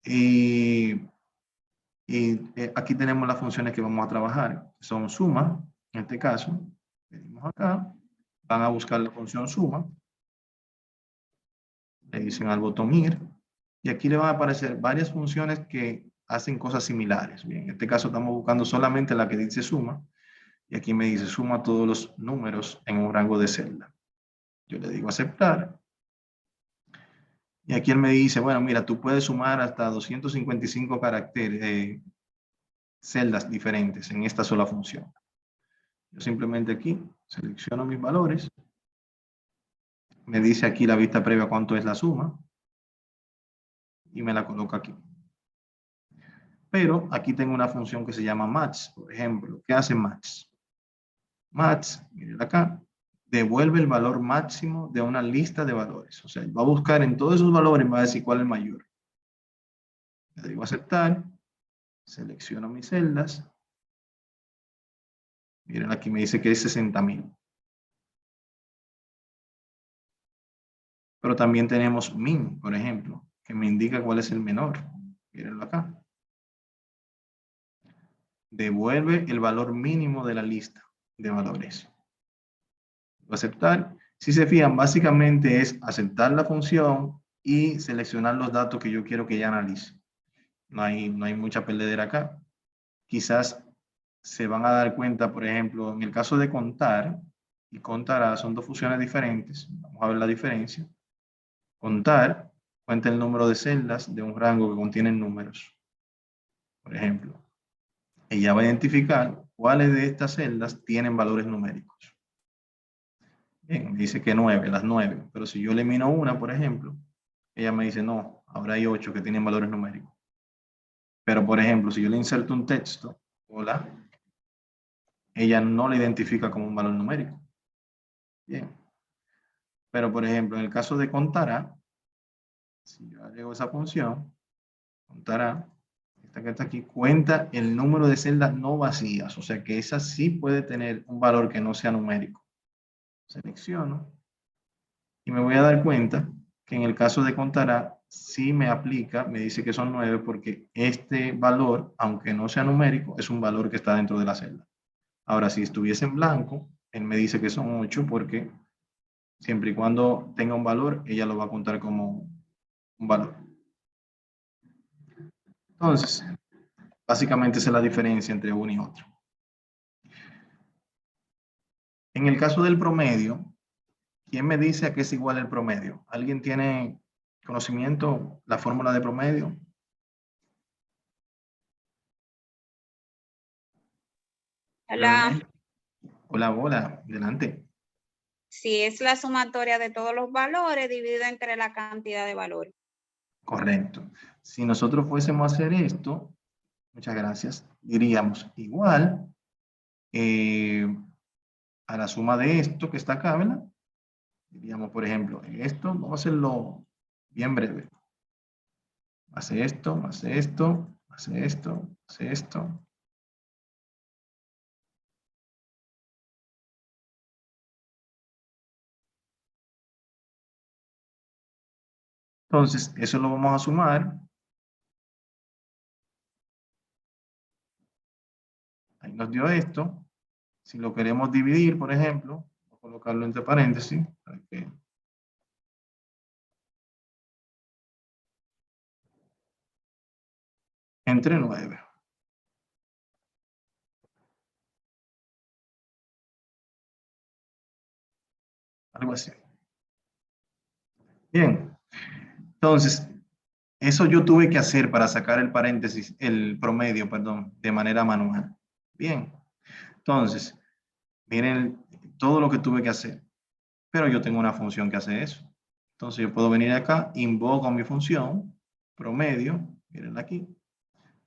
[SPEAKER 1] Y aquí tenemos las funciones que vamos a trabajar. Son suma, en este caso, venimos acá, van a buscar la función suma, le dicen al botón ir, y aquí le van a aparecer varias funciones que hacen cosas similares. Bien, en este caso estamos buscando solamente la que dice suma, y aquí me dice suma todos los números en un rango de celda. Yo le digo aceptar. Y aquí él me dice, bueno, mira, tú puedes sumar hasta 255 caracteres, celdas diferentes en esta sola función. Yo simplemente aquí selecciono mis valores. Me dice aquí la vista previa cuánto es la suma. Y me la coloca aquí. Pero aquí tengo una función que se llama match, por ejemplo. ¿Qué hace match? Match, miren acá, devuelve el valor máximo de una lista de valores. O sea, va a buscar en todos esos valores y va a decir cuál es el mayor. Le digo aceptar, selecciono mis celdas. Miren, aquí me dice que es 60,000. Pero también tenemos min, por ejemplo, que me indica cuál es el menor. Mírenlo acá. Devuelve el valor mínimo de la lista de valores. Aceptar. Si se fijan, básicamente es aceptar la función y seleccionar los datos que yo quiero que ella analice. No hay mucha perdedera acá. Quizás se van a dar cuenta, por ejemplo, en el caso de contar y contará son dos funciones diferentes. Vamos a ver la diferencia. Contar cuenta el número de celdas de un rango que contiene números. Por ejemplo, ella va a identificar cuáles de estas celdas tienen valores numéricos. Bien, me dice que 9, las 9. Pero si yo elimino una, por ejemplo, ella me dice, no, ahora hay 8 que tienen valores numéricos. Pero, por ejemplo, si yo le inserto un texto, hola, ella no la identifica como un valor numérico. Bien. Pero, por ejemplo, en el caso de contará, si yo agrego esa función, contará, esta que está aquí, cuenta el número de celdas no vacías. O sea que esa sí puede tener un valor que no sea numérico. Selecciono y me voy a dar cuenta que en el caso de contará, sí me aplica, me dice que son 9 porque este valor, aunque no sea numérico, es un valor que está dentro de la celda. Ahora, si estuviese en blanco, él me dice que son 8 porque siempre y cuando tenga un valor, ella lo va a contar como un valor. Entonces, básicamente esa es la diferencia entre uno y otro. En el caso del promedio, ¿quién me dice a qué es igual el promedio? ¿Alguien tiene conocimiento, la fórmula de promedio?
[SPEAKER 3] Hola.
[SPEAKER 1] Hola, hola, adelante.
[SPEAKER 3] Si es la sumatoria de todos los valores dividida entre la cantidad de valores.
[SPEAKER 1] Correcto. Si nosotros fuésemos a hacer esto, muchas gracias, diríamos igual a la suma de esto que está acá, ¿verdad? Diríamos, por ejemplo, esto, vamos a hacerlo bien breve. Hace esto, hace esto, hace esto, hace esto. Entonces, eso lo vamos a sumar. Ahí nos dio esto. Si lo queremos dividir, por ejemplo, voy a colocarlo entre paréntesis. Para que... entre 9. Algo así. Bien. Entonces, eso yo tuve que hacer para sacar el paréntesis, el promedio, perdón, de manera manual. Bien. Entonces, miren todo lo que tuve que hacer. Pero yo tengo una función que hace eso. Entonces, yo puedo venir acá, invoco mi función, promedio, miren aquí,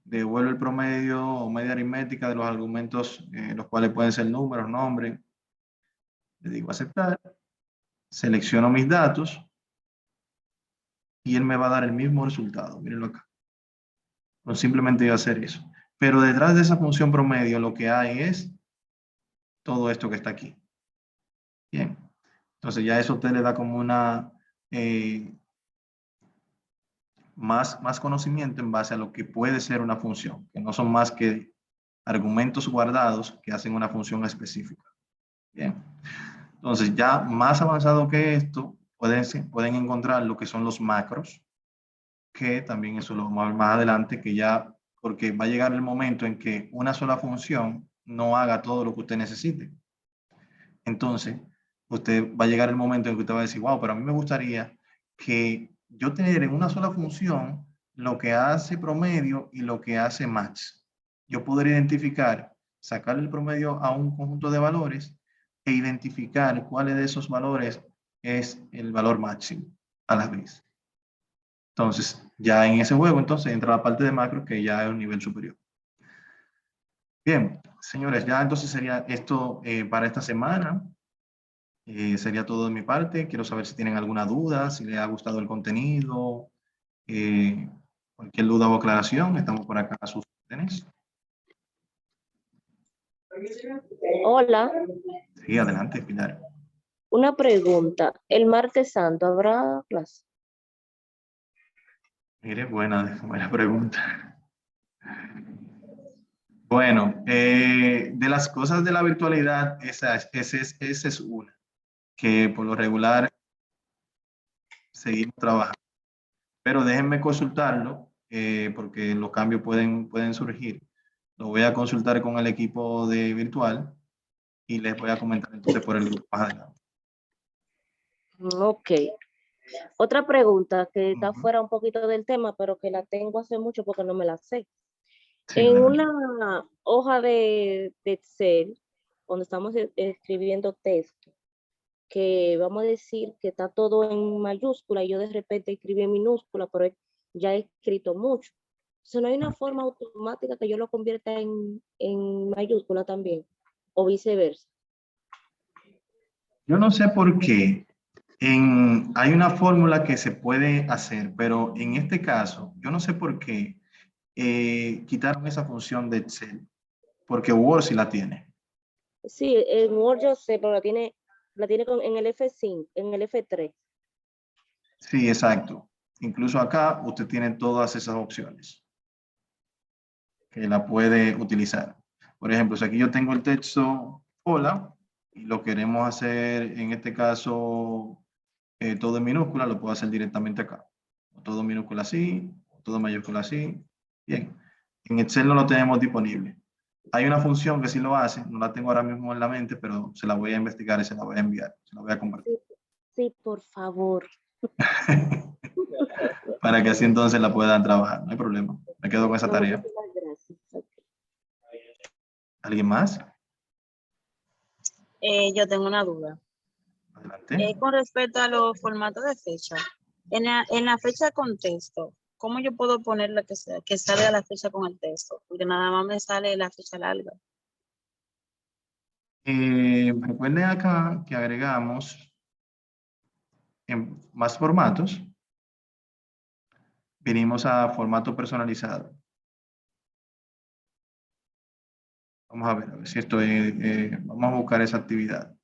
[SPEAKER 1] devuelvo el promedio o media aritmética de los argumentos, los cuales pueden ser números, nombres. Le digo aceptar, selecciono mis datos y él me va a dar el mismo resultado. Mírenlo acá. No simplemente voy a hacer eso. Pero detrás de esa función promedio lo que hay es todo esto que está aquí. Bien. Entonces ya eso te le da como una más conocimiento en base a lo que puede ser una función, que no son más que argumentos guardados que hacen una función específica. Bien. Entonces ya más avanzado que esto, pueden encontrar lo que son los macros, que también eso lo vamos a ver más adelante, que ya, porque va a llegar el momento en que una sola función no haga todo lo que usted necesite. Entonces, usted va a llegar el momento en que usted va a decir, wow, pero a mí me gustaría que yo tener en una sola función lo que hace promedio y lo que hace max. Yo poder identificar, sacar el promedio a un conjunto de valores e identificar cuáles de esos valores es el valor máximo a la vez. Entonces, ya en ese juego, entonces entra la parte de macro que ya es un nivel superior. Bien, señores, ya entonces sería esto para esta semana. Sería todo de mi parte. Quiero saber si tienen alguna duda, si les ha gustado el contenido, cualquier duda o aclaración. Estamos por acá a sus órdenes.
[SPEAKER 5] Hola,
[SPEAKER 1] Sí, adelante, Pilar.
[SPEAKER 5] una pregunta. ¿El martes santo habrá clase?
[SPEAKER 1] Mire, buena pregunta. Bueno, de las cosas de la virtualidad, esa es una, que por lo regular seguimos trabajando. Pero déjenme consultarlo, porque los cambios pueden surgir. Lo voy a consultar con el equipo de virtual y les voy a comentar entonces por el grupo más adelante.
[SPEAKER 5] Ok. Otra pregunta que está
[SPEAKER 1] Ujú.
[SPEAKER 5] fuera un poquito del tema, pero que la tengo hace mucho porque no me la sé.
[SPEAKER 1] Sí,
[SPEAKER 5] En
[SPEAKER 1] adelante.
[SPEAKER 5] una hoja de Excel, cuando estamos escribiendo texto, que vamos a decir que está todo en mayúscula y yo de repente escribí en minúscula, pero ya he escrito mucho. Entonces, no hay una forma automática que yo lo convierta en mayúscula también, o viceversa.
[SPEAKER 1] Yo no sé por qué hay una fórmula que se puede hacer, pero en este caso, yo no sé por qué quitaron esa función de Excel, porque Word sí la tiene.
[SPEAKER 5] Sí, en Word yo sé, pero la tiene en el F5, en el F3.
[SPEAKER 1] Sí, exacto. Incluso acá usted tiene todas esas opciones que la puede utilizar. Por ejemplo, si aquí yo tengo el texto hola y lo queremos hacer en este caso todo en minúscula, lo puedo hacer directamente acá. O todo en minúscula así, o todo en mayúscula así. Bien. En Excel no lo tenemos disponible. Hay una función que sí lo hace, no la tengo ahora mismo en la mente, pero se la voy a investigar y se la voy a enviar, se la voy a compartir.
[SPEAKER 5] Sí, sí, por favor.
[SPEAKER 1] Para que así entonces la puedan trabajar, no hay problema. Me quedo con esa
[SPEAKER 5] No,
[SPEAKER 1] tarea.
[SPEAKER 5] muchísimas gracias. Ok.
[SPEAKER 1] ¿Alguien más?
[SPEAKER 6] Yo tengo una duda.
[SPEAKER 1] Adelante.
[SPEAKER 6] Con respecto a los formatos de fecha, en la fecha de contexto, ¿cómo yo puedo poner la que salga la fecha con el texto? Porque nada más me sale la fecha larga.
[SPEAKER 1] Recuerden acá que agregamos en más formatos. Vinimos a formato personalizado. Vamos a ver si estoy, vamos a buscar esa actividad.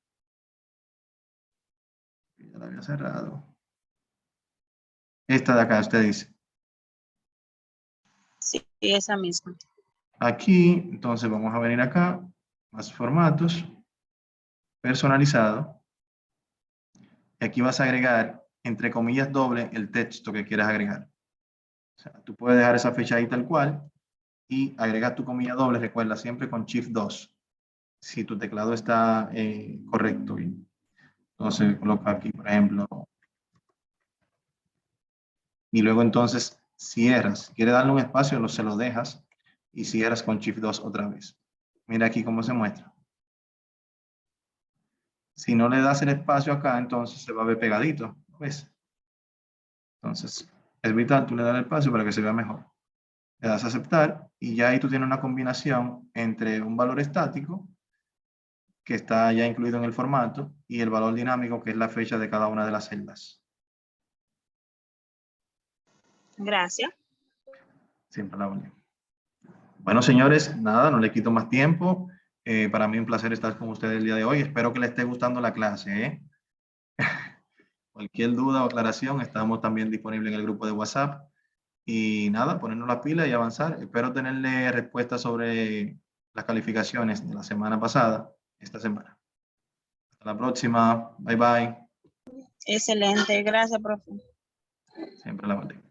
[SPEAKER 1] Ya la había cerrado. Esta de acá, usted dice.
[SPEAKER 6] Sí, esa misma.
[SPEAKER 1] Aquí, entonces vamos a venir acá, más formatos, personalizado. Y aquí vas a agregar, entre comillas, doble el texto que quieras agregar. O sea, tú puedes dejar esa fecha ahí tal cual y agregar tu comilla doble, recuerda, siempre con Shift 2. Si tu teclado está correcto. Entonces coloca aquí, por ejemplo, y luego entonces cierras. Si quieres darle un espacio, se lo dejas y cierras con Shift 2 otra vez. Mira aquí cómo se muestra. Si no le das el espacio acá, entonces se va a ver pegadito. ¿Ves? Entonces, es vital tú le das el espacio para que se vea mejor. Le das a aceptar y ya ahí tú tienes una combinación entre un valor estático que está ya incluido en el formato y el valor dinámico que es la fecha de cada una de las celdas.
[SPEAKER 6] Gracias.
[SPEAKER 1] Siempre la orden. Bueno, señores, nada, no le quito más tiempo. Para mí un placer estar con ustedes el día de hoy. Espero que les esté gustando la clase. Cualquier duda o aclaración, estamos también disponibles en el grupo de WhatsApp. Y nada, ponernos la pila y avanzar. Espero tenerle respuestas sobre las calificaciones de la semana pasada, esta semana. Hasta la próxima. Bye bye.
[SPEAKER 6] Excelente. Gracias, profe.
[SPEAKER 1] Siempre la orden.